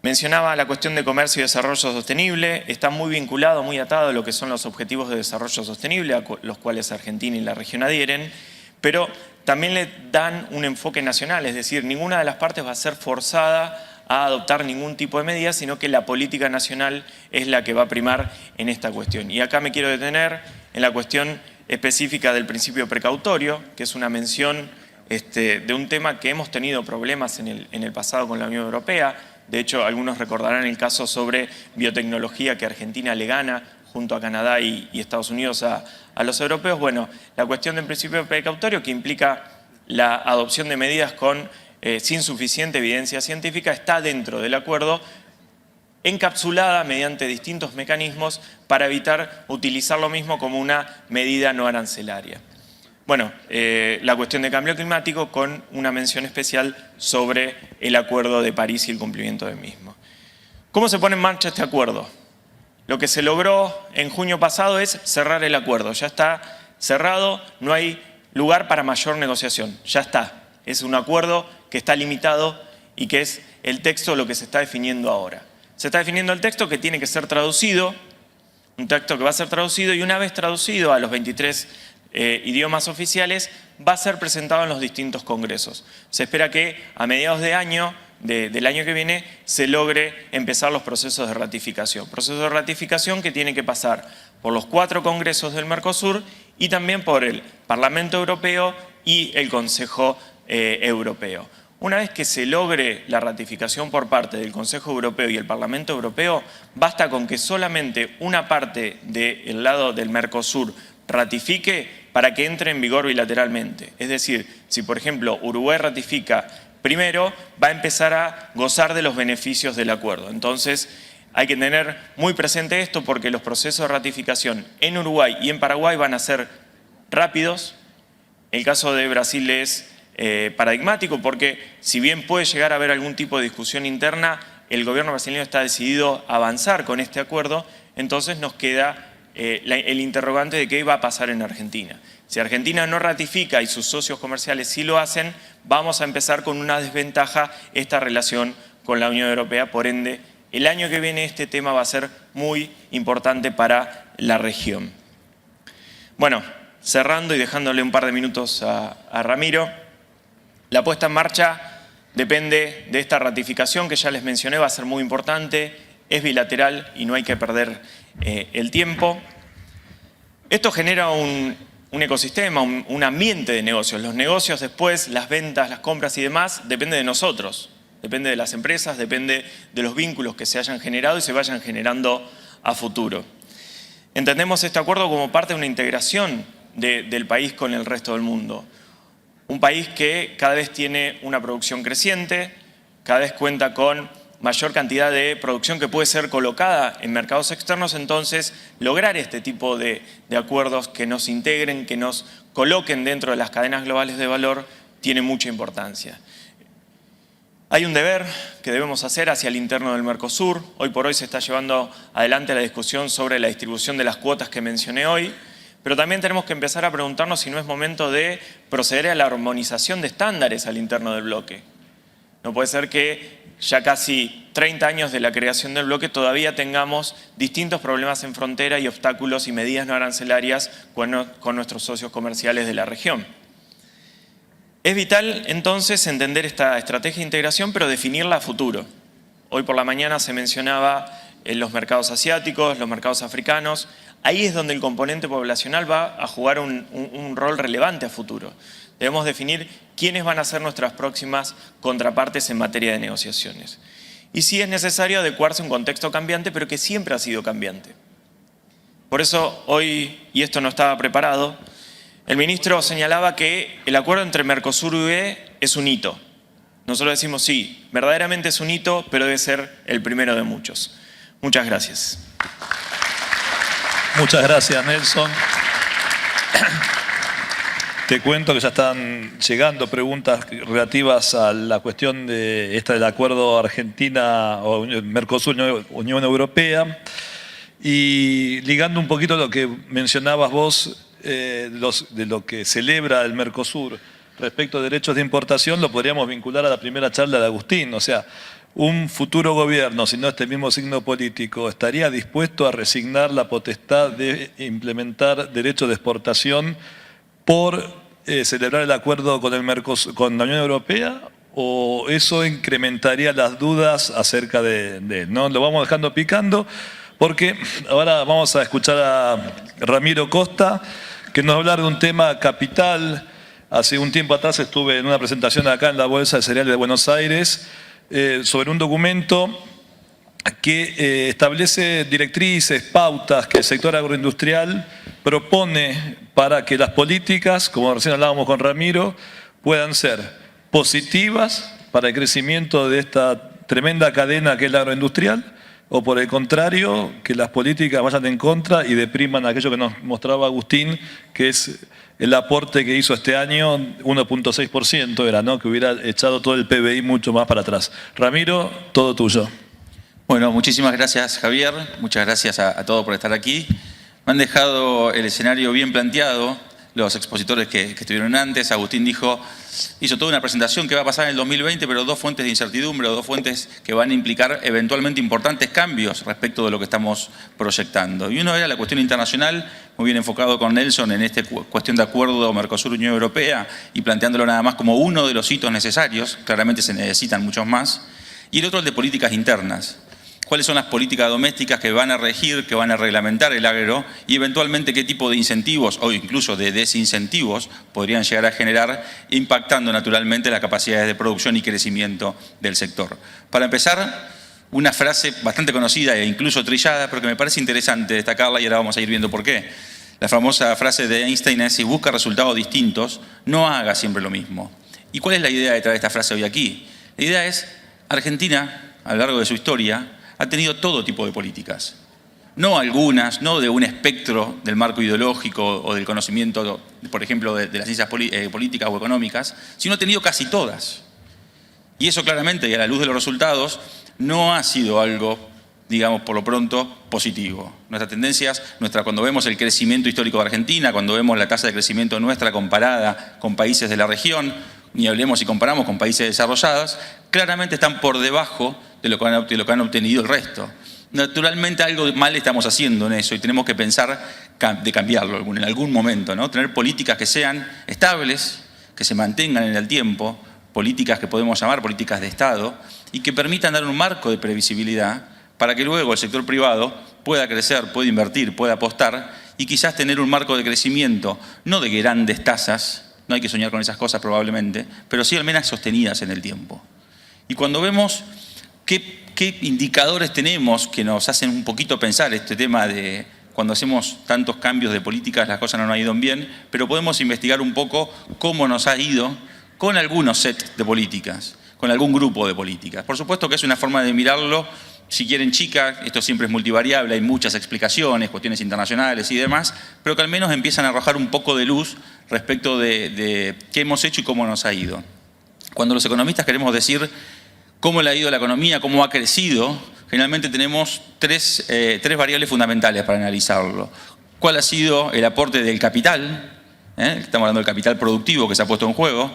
Mencionaba la cuestión de comercio y desarrollo sostenible. Está muy vinculado, muy atado a lo que son los objetivos de desarrollo sostenible, a los cuales Argentina y la región adhieren, pero también le dan un enfoque nacional, es decir, ninguna de las partes va a ser forzada a adoptar ningún tipo de medida, sino que la política nacional es la que va a primar en esta cuestión. Y acá me quiero detener en la cuestión específica del principio precautorio, que es una mención de un tema que hemos tenido problemas en el pasado con la Unión Europea. De hecho, algunos recordarán el caso sobre biotecnología que Argentina le gana junto a Canadá y Estados Unidos a los europeos. Bueno, la cuestión del principio precautorio, que implica la adopción de medidas sin suficiente evidencia científica, está dentro del acuerdo, encapsulada mediante distintos mecanismos para evitar utilizar lo mismo como una medida no arancelaria. Bueno, la cuestión de cambio climático con una mención especial sobre el Acuerdo de París y el cumplimiento del mismo. ¿Cómo se pone en marcha este acuerdo? Lo que se logró en junio pasado es cerrar el acuerdo. Ya está cerrado, no hay lugar para mayor negociación. Ya está. Es un acuerdo que está limitado y que es el texto lo que se está definiendo ahora. Se está definiendo el texto que tiene que ser traducido, un texto que va a ser traducido, y una vez traducido a los 23 idiomas oficiales, va a ser presentado en los distintos congresos. Se espera que a mediados de año, del año que viene, se logre empezar los procesos de ratificación. Procesos de ratificación que tienen que pasar por los 4 congresos del Mercosur y también por el Parlamento Europeo y el Consejo Europeo. Una vez que se logre la ratificación por parte del Consejo Europeo y el Parlamento Europeo, basta con que solamente una parte del lado del Mercosur ratifique para que entre en vigor bilateralmente. Es decir, si por ejemplo Uruguay ratifica primero, va a empezar a gozar de los beneficios del acuerdo. Entonces hay que tener muy presente esto, porque los procesos de ratificación en Uruguay y en Paraguay van a ser rápidos. El caso de Brasil es paradigmático, porque si bien puede llegar a haber algún tipo de discusión interna, el gobierno brasileño está decidido a avanzar con este acuerdo, entonces nos queda el interrogante de qué va a pasar en Argentina. Si Argentina no ratifica y sus socios comerciales sí lo hacen, vamos a empezar con una desventaja esta relación con la Unión Europea. Por ende, el año que viene este tema va a ser muy importante para la región. Bueno, cerrando y dejándole un par de minutos a Ramiro, la puesta en marcha depende de esta ratificación que ya les mencioné, va a ser muy importante, es bilateral y no hay que perder el tiempo. Esto genera un ecosistema, un ambiente de negocios. Los negocios después, las ventas, las compras y demás, depende de nosotros, depende de las empresas, depende de los vínculos que se hayan generado y se vayan generando a futuro. Entendemos este acuerdo como parte de una integración del país con el resto del mundo. Un país que cada vez tiene una producción creciente, cada vez cuenta con mayor cantidad de producción que puede ser colocada en mercados externos, entonces lograr este tipo de acuerdos que nos integren, que nos coloquen dentro de las cadenas globales de valor, tiene mucha importancia. Hay un deber que debemos hacer hacia el interno del Mercosur. Hoy por hoy se está llevando adelante la discusión sobre la distribución de las cuotas que mencioné hoy, pero también tenemos que empezar a preguntarnos si no es momento de proceder a la armonización de estándares al interno del bloque. No puede ser que ya casi 30 años de la creación del bloque todavía tengamos distintos problemas en frontera y obstáculos y medidas no arancelarias con nuestros socios comerciales de la región. Es vital entonces entender esta estrategia de integración, pero definirla a futuro. Hoy por la mañana se mencionaba los mercados asiáticos, los mercados africanos. Ahí es donde el componente poblacional va a jugar un rol relevante a futuro. Debemos definir quiénes van a ser nuestras próximas contrapartes en materia de negociaciones. Y sí es necesario adecuarse a un contexto cambiante, pero que siempre ha sido cambiante. Por eso hoy, y esto no estaba preparado, el ministro señalaba que el acuerdo entre Mercosur y UE es un hito. Nosotros decimos sí, verdaderamente es un hito, pero debe ser el primero de muchos. Muchas gracias. Muchas gracias, Nelson. Te cuento que ya están llegando preguntas relativas a la cuestión de del acuerdo Argentina o Mercosur Unión Europea, y ligando un poquito lo que mencionabas vos de lo que celebra el Mercosur respecto a derechos de importación, lo podríamos vincular a la primera charla de Agustín. O sea, un futuro gobierno, si no este mismo signo político, estaría dispuesto a resignar la potestad de implementar derechos de exportación por celebrar el acuerdo con con la Unión Europea, o eso incrementaría las dudas acerca de él, ¿no? Lo vamos dejando picando, porque ahora vamos a escuchar a Ramiro Costa, que nos va a hablar de un tema capital. Hace un tiempo atrás estuve en una presentación acá en la Bolsa de Cereales de Buenos Aires sobre un documento que establece directrices, pautas que el sector agroindustrial propone para que las políticas, como recién hablábamos con Ramiro, puedan ser positivas para el crecimiento de esta tremenda cadena que es la agroindustrial, o por el contrario, que las políticas vayan en contra y depriman aquello que nos mostraba Agustín, que es el aporte que hizo este año, 1.6% era, ¿no? Que hubiera echado todo el PBI mucho más para atrás. Ramiro, todo tuyo. Bueno, muchísimas gracias, Javier. Muchas gracias a todos por estar aquí. Me han dejado el escenario bien planteado. Los expositores que estuvieron antes, Agustín hizo toda una presentación que va a pasar en el 2020, pero dos fuentes de incertidumbre, dos fuentes que van a implicar eventualmente importantes cambios respecto de lo que estamos proyectando. Y uno era la cuestión internacional, muy bien enfocado con Nelson en esta cuestión de acuerdo Mercosur-Unión Europea y planteándolo nada más como uno de los hitos necesarios, claramente se necesitan muchos más. Y el otro el de políticas internas. ¿Cuáles son las políticas domésticas que van a regir, que van a reglamentar el agro y eventualmente qué tipo de incentivos o incluso de desincentivos podrían llegar a generar, impactando naturalmente las capacidades de producción y crecimiento del sector? Para empezar, una frase bastante conocida e incluso trillada, pero que me parece interesante destacarla y ahora vamos a ir viendo por qué. La famosa frase de Einstein es: si busca resultados distintos, no haga siempre lo mismo. ¿Y cuál es la idea detrás de esta frase hoy aquí? La idea es, Argentina, a lo largo de su historia, ha tenido todo tipo de políticas. no algunas, no de un espectro del marco ideológico o del conocimiento, por ejemplo, de las ciencias políticas o económicas, sino ha tenido casi todas. Y eso claramente, y a la luz de los resultados, no ha sido algo, digamos, por lo pronto, positivo. Nuestras tendencias, cuando vemos el crecimiento histórico de Argentina, cuando vemos la tasa de crecimiento nuestra comparada con países de la región, ni hablemos si comparamos con países desarrollados, claramente están por debajo de lo que han obtenido el resto. Naturalmente algo mal estamos haciendo en eso y tenemos que pensar de cambiarlo en algún momento, ¿no? Tener políticas que sean estables, que se mantengan en el tiempo, políticas que podemos llamar políticas de Estado y que permitan dar un marco de previsibilidad para que luego el sector privado pueda crecer, pueda invertir, pueda apostar y quizás tener un marco de crecimiento, no de grandes tasas, no hay que soñar con esas cosas probablemente, pero sí al menos sostenidas en el tiempo. Y cuando vemos qué indicadores tenemos que nos hacen un poquito pensar este tema de cuando hacemos tantos cambios de políticas las cosas no nos han ido bien, pero podemos investigar un poco cómo nos ha ido con algunos sets de políticas, con algún grupo de políticas. Por supuesto que es una forma de mirarlo, si quieren chica, esto siempre es multivariable, hay muchas explicaciones, cuestiones internacionales y demás, pero que al menos empiezan a arrojar un poco de luz respecto de qué hemos hecho y cómo nos ha ido. Cuando los economistas queremos decir cómo le ha ido a la economía, cómo ha crecido, generalmente tenemos tres variables fundamentales para analizarlo. ¿Cuál ha sido el aporte del capital? Estamos hablando del capital productivo que se ha puesto en juego.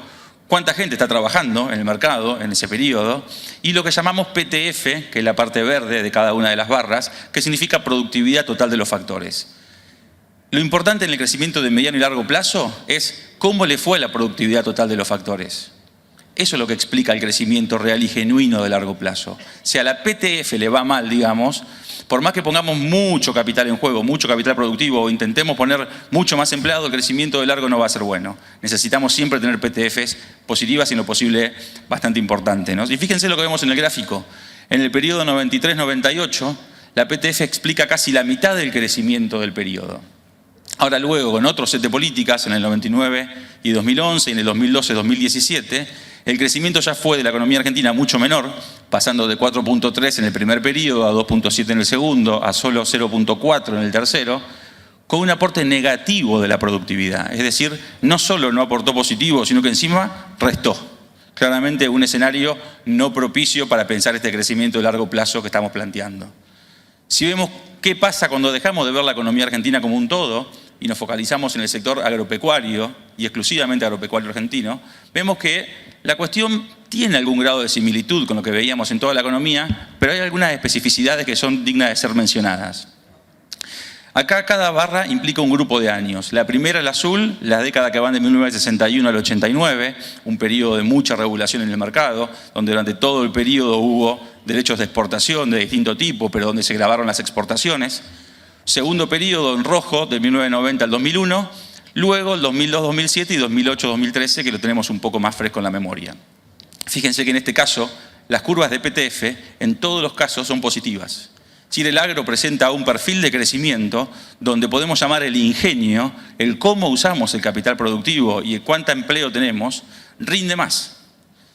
¿Cuánta gente está trabajando en el mercado en ese periodo? Y lo que llamamos PTF, que es la parte verde de cada una de las barras, que significa productividad total de los factores. Lo importante en el crecimiento de mediano y largo plazo es cómo le fue la productividad total de los factores. Eso es lo que explica el crecimiento real y genuino de largo plazo. Si a la PTF le va mal, digamos, por más que pongamos mucho capital en juego, mucho capital productivo o intentemos poner mucho más empleado, el crecimiento de largo no va a ser bueno. Necesitamos siempre tener PTFs positivas y en lo posible bastante importantes, ¿no? Y fíjense lo que vemos en el gráfico. En el periodo 93-98, la PTF explica casi la mitad del crecimiento del periodo. Ahora luego, con otro set de políticas, en el 99 y 2011 y en el 2012-2017, el crecimiento ya fue de la economía argentina mucho menor, pasando de 4.3 en el primer periodo a 2.7 en el segundo, a solo 0.4 en el tercero, con un aporte negativo de la productividad. Es decir, no solo no aportó positivo, sino que encima restó. Claramente un escenario no propicio para pensar este crecimiento de largo plazo que estamos planteando. Si vemos qué pasa cuando dejamos de ver la economía argentina como un todo y nos focalizamos en el sector agropecuario y exclusivamente agropecuario argentino, vemos que la cuestión tiene algún grado de similitud con lo que veíamos en toda la economía, pero hay algunas especificidades que son dignas de ser mencionadas. Acá cada barra implica un grupo de años. La primera, el azul, la década que van de 1961 al 89, un periodo de mucha regulación en el mercado, donde durante todo el periodo hubo derechos de exportación de distinto tipo, pero donde se grabaron las exportaciones. Segundo periodo, en rojo, de 1990 al 2001, luego el 2002-2007 y 2008-2013, que lo tenemos un poco más fresco en la memoria. Fíjense que en este caso, las curvas de PTF en todos los casos son positivas. Chile el Agro presenta un perfil de crecimiento donde podemos llamar el ingenio, el cómo usamos el capital productivo y cuánto empleo tenemos, rinde más.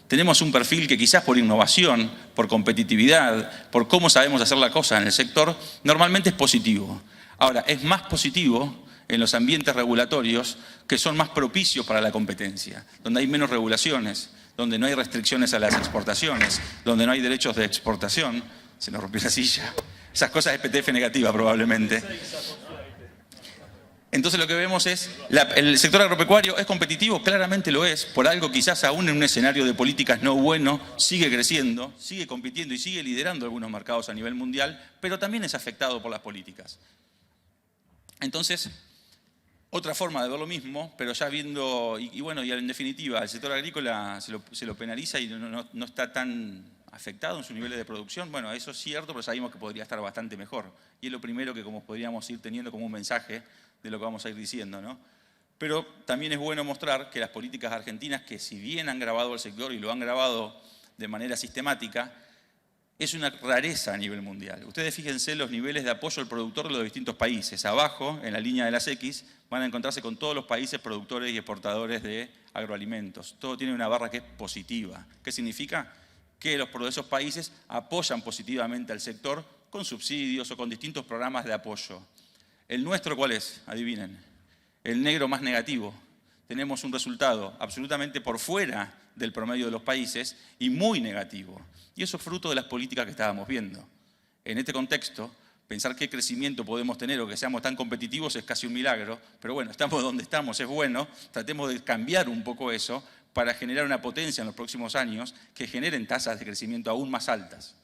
Tenemos un perfil que quizás por innovación, por competitividad, por cómo sabemos hacer la cosa en el sector, normalmente es positivo. Ahora, es más positivo en los ambientes regulatorios que son más propicios para la competencia, donde hay menos regulaciones, donde no hay restricciones a las exportaciones, donde no hay derechos de exportación. Se nos rompió la silla. Esas cosas es PTF negativa probablemente. Entonces lo que vemos es, el sector agropecuario es competitivo, claramente lo es, por algo quizás aún en un escenario de políticas no bueno, sigue creciendo, sigue compitiendo y sigue liderando algunos mercados a nivel mundial, pero también es afectado por las políticas. Entonces, otra forma de ver lo mismo, pero ya viendo, y bueno, y en definitiva, el sector agrícola se lo penaliza y no está tan afectado en sus niveles de producción. Bueno, eso es cierto, pero sabemos que podría estar bastante mejor. Y es lo primero que como podríamos ir teniendo como un mensaje de lo que vamos a ir diciendo, ¿no? Pero también es bueno mostrar que las políticas argentinas, que si bien han grabado el sector y lo han grabado de manera sistemática, es una rareza a nivel mundial. Ustedes fíjense los niveles de apoyo al productor de los distintos países. Abajo, en la línea de las X, van a encontrarse con todos los países productores y exportadores de agroalimentos. Todo tiene una barra que es positiva. ¿Qué significa? Que esos países apoyan positivamente al sector con subsidios o con distintos programas de apoyo. ¿El nuestro cuál es? Adivinen. El negro más negativo. Tenemos un resultado absolutamente por fuera del promedio de los países y muy negativo. Y eso es fruto de las políticas que estábamos viendo. En este contexto, pensar qué crecimiento podemos tener o que seamos tan competitivos es casi un milagro, pero bueno, estamos donde estamos, es bueno, tratemos de cambiar un poco eso para generar una potencia en los próximos años que generen tasas de crecimiento aún más altas.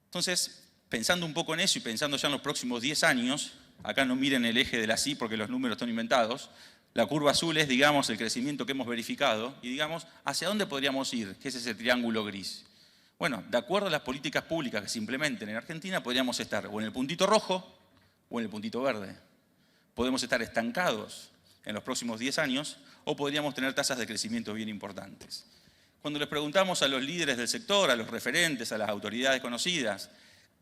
Entonces, pensando un poco en eso y pensando ya en los próximos 10 años, acá no miren el eje de la CI porque los números están inventados, la curva azul es, digamos, el crecimiento que hemos verificado y, digamos, ¿hacia dónde podríamos ir? ¿Qué es ese triángulo gris? Bueno, de acuerdo a las políticas públicas que se implementen en Argentina, podríamos estar o en el puntito rojo o en el puntito verde. Podemos estar estancados en los próximos 10 años o podríamos tener tasas de crecimiento bien importantes. Cuando les preguntamos a los líderes del sector, a los referentes, a las autoridades conocidas,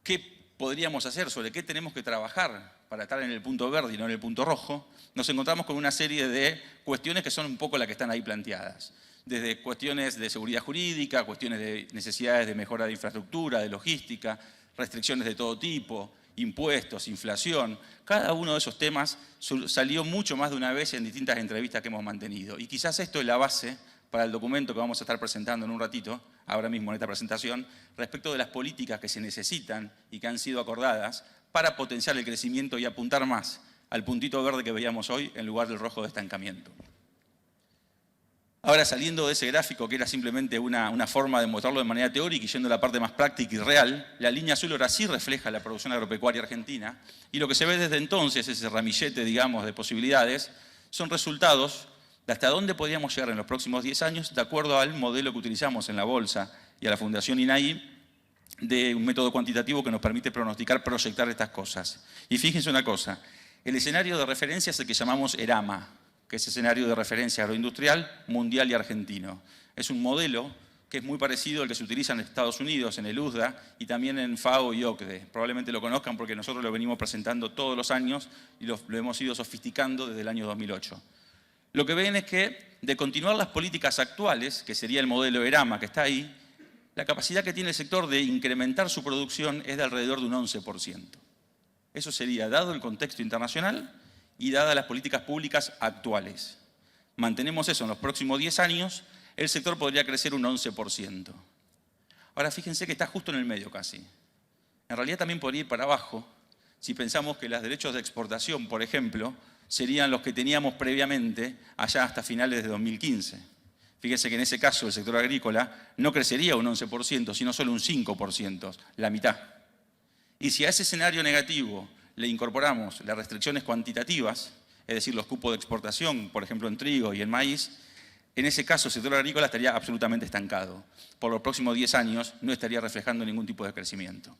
¿qué podríamos hacer, sobre qué tenemos que trabajar para estar en el punto verde y no en el punto rojo? Nos encontramos con una serie de cuestiones que son un poco las que están ahí planteadas. Desde cuestiones de seguridad jurídica, cuestiones de necesidades de mejora de infraestructura, de logística, restricciones de todo tipo, impuestos, inflación. Cada uno de esos temas salió mucho más de una vez en distintas entrevistas que hemos mantenido. Y quizás esto es la base para el documento que vamos a estar presentando en un ratito, ahora mismo en esta presentación, respecto de las políticas que se necesitan y que han sido acordadas para potenciar el crecimiento y apuntar más al puntito verde que veíamos hoy en lugar del rojo de estancamiento. Ahora, saliendo de ese gráfico que era simplemente una forma de mostrarlo de manera teórica y yendo a la parte más práctica y real, la línea azul ahora sí refleja la producción agropecuaria argentina y lo que se ve desde entonces, ese ramillete, digamos, de posibilidades, son resultados de hasta dónde podríamos llegar en los próximos 10 años de acuerdo al modelo que utilizamos en la Bolsa y a la Fundación INAI de un método cuantitativo que nos permite pronosticar, proyectar estas cosas. Y fíjense una cosa, el escenario de referencia es el que llamamos ERAMA, que es escenario de referencia agroindustrial, mundial y argentino. Es un modelo que es muy parecido al que se utiliza en Estados Unidos, en el USDA y también en FAO y OCDE. Probablemente lo conozcan porque nosotros lo venimos presentando todos los años y lo hemos ido sofisticando desde el año 2008. Lo que ven es que de continuar las políticas actuales, que sería el modelo ERAMA que está ahí, la capacidad que tiene el sector de incrementar su producción es de alrededor de un 11%. Eso sería dado el contexto internacional y dadas las políticas públicas actuales. Mantenemos eso en los próximos 10 años, el sector podría crecer un 11%. Ahora fíjense que está justo en el medio casi. En realidad también podría ir para abajo si pensamos que los derechos de exportación, por ejemplo, serían los que teníamos previamente allá hasta finales de 2015. Fíjense que en ese caso el sector agrícola no crecería un 11%, sino solo un 5%, la mitad. Y si a ese escenario negativo le incorporamos las restricciones cuantitativas, es decir, los cupos de exportación, por ejemplo en trigo y en maíz, en ese caso el sector agrícola estaría absolutamente estancado. Por los próximos 10 años no estaría reflejando ningún tipo de crecimiento.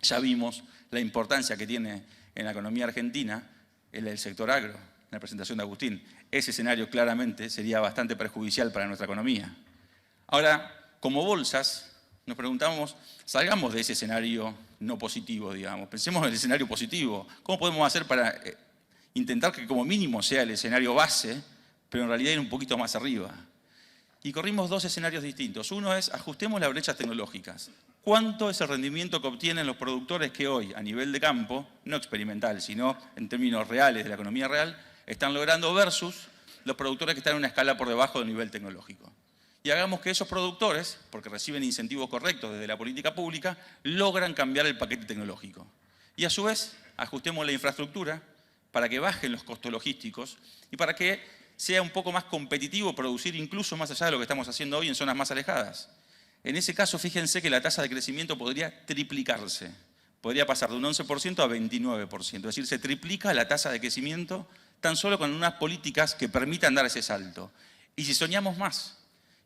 Ya vimos la importancia que tiene en la economía argentina el sector agro, en la presentación de Agustín. Ese escenario claramente sería bastante perjudicial para nuestra economía. Ahora, como bolsas, nos preguntamos, salgamos de ese escenario no positivo, digamos. Pensemos en el escenario positivo. ¿Cómo podemos hacer para intentar que como mínimo sea el escenario base, pero en realidad ir un poquito más arriba? Y corrimos dos escenarios distintos. Uno es, ajustemos las brechas tecnológicas. ¿Cuánto es el rendimiento que obtienen los productores que hoy, a nivel de campo, no experimental, sino en términos reales de la economía real, están logrando versus los productores que están en una escala por debajo del nivel tecnológico? Y hagamos que esos productores, porque reciben incentivos correctos desde la política pública, logran cambiar el paquete tecnológico. Y a su vez, ajustemos la infraestructura para que bajen los costos logísticos y para que sea un poco más competitivo producir incluso más allá de lo que estamos haciendo hoy en zonas más alejadas. En ese caso, fíjense que la tasa de crecimiento podría triplicarse. Podría pasar de un 11% a 29%. Es decir, se triplica la tasa de crecimiento tan solo con unas políticas que permitan dar ese salto. Y si soñamos más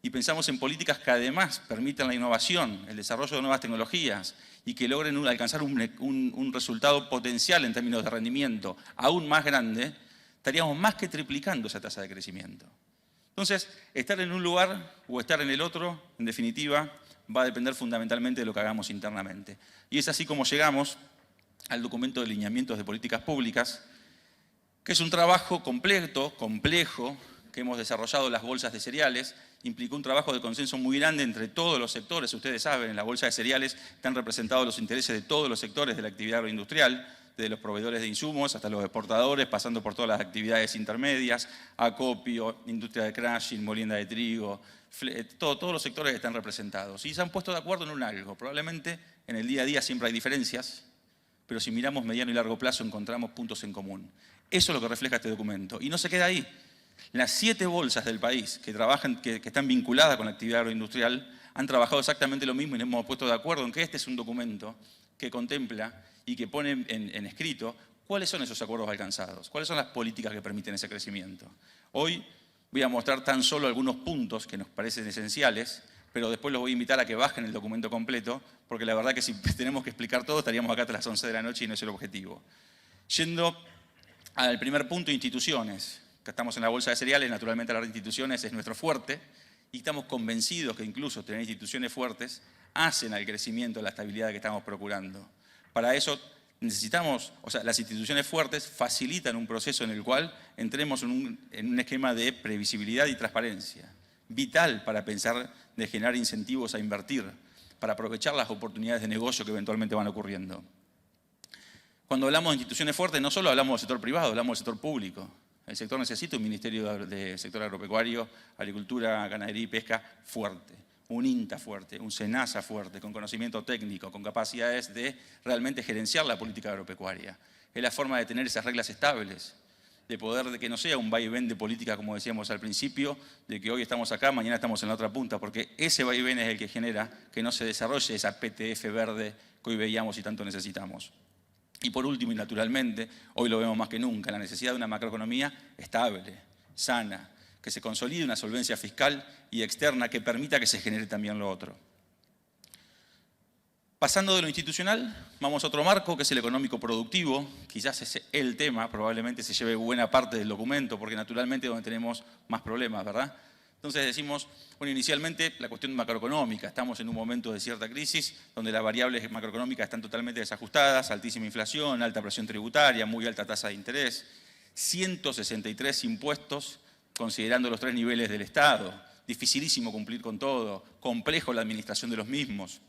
y pensamos en políticas que además permitan la innovación, el desarrollo de nuevas tecnologías y que logren alcanzar un resultado potencial en términos de rendimiento aún más grande, estaríamos más que triplicando esa tasa de crecimiento. Entonces, estar en un lugar o estar en el otro, en definitiva, va a depender fundamentalmente de lo que hagamos internamente. Y es así como llegamos al documento de lineamientos de políticas públicas, que es un trabajo complejo, que hemos desarrollado las bolsas de cereales implicó un trabajo de consenso muy grande entre todos los sectores. Ustedes saben, en la bolsa de cereales están representados los intereses de todos los sectores de la actividad agroindustrial, desde los proveedores de insumos hasta los exportadores, pasando por todas las actividades intermedias, acopio, industria de crushing, molienda de trigo, todos los sectores están representados. Y se han puesto de acuerdo en un algo. Probablemente en el día a día siempre hay diferencias, pero si miramos mediano y largo plazo encontramos puntos en común. Eso es lo que refleja este documento. Y no se queda ahí. Las 7 bolsas del país que están vinculadas con la actividad agroindustrial han trabajado exactamente lo mismo y nos hemos puesto de acuerdo en que este es un documento que contempla y que pone en escrito cuáles son esos acuerdos alcanzados, cuáles son las políticas que permiten ese crecimiento. Hoy voy a mostrar tan solo algunos puntos que nos parecen esenciales, pero después los voy a invitar a que bajen el documento completo, porque la verdad que si tenemos que explicar todo estaríamos acá hasta las 11 de la noche y no es el objetivo. Yendo al primer punto, instituciones. Que estamos en la bolsa de cereales, naturalmente hablar de instituciones es nuestro fuerte, y estamos convencidos que incluso tener instituciones fuertes hacen al crecimiento, la estabilidad que estamos procurando. Para eso necesitamos, las instituciones fuertes facilitan un proceso en el cual entremos en un esquema de previsibilidad y transparencia, vital para pensar de generar incentivos a invertir, para aprovechar las oportunidades de negocio que eventualmente van ocurriendo. Cuando hablamos de instituciones fuertes, no solo hablamos del sector privado, hablamos del sector público. El sector necesita un Ministerio de Sector Agropecuario, Agricultura, Ganadería y Pesca fuerte, un INTA fuerte, un SENASA fuerte, con conocimiento técnico, con capacidades de realmente gerenciar la política agropecuaria. Es la forma de tener esas reglas estables, de poder, de que no sea un vaivén de política, como decíamos al principio, de que hoy estamos acá, mañana estamos en la otra punta, porque ese vaivén es el que genera que no se desarrolle esa PTF verde que hoy veíamos y tanto necesitamos. Y por último, y naturalmente, hoy lo vemos más que nunca, la necesidad de una macroeconomía estable, sana, que se consolide una solvencia fiscal y externa que permita que se genere también lo otro. Pasando de lo institucional, vamos a otro marco que es el económico productivo. Quizás es el tema, probablemente se lleve buena parte del documento, porque naturalmente es donde tenemos más problemas, ¿verdad? Entonces decimos, bueno, inicialmente la cuestión macroeconómica. Estamos en un momento de cierta crisis donde las variables macroeconómicas están totalmente desajustadas, altísima inflación, alta presión tributaria, muy alta tasa de interés, 163 impuestos considerando los 3 niveles del Estado, dificilísimo cumplir con todo, complejo la administración de los mismos.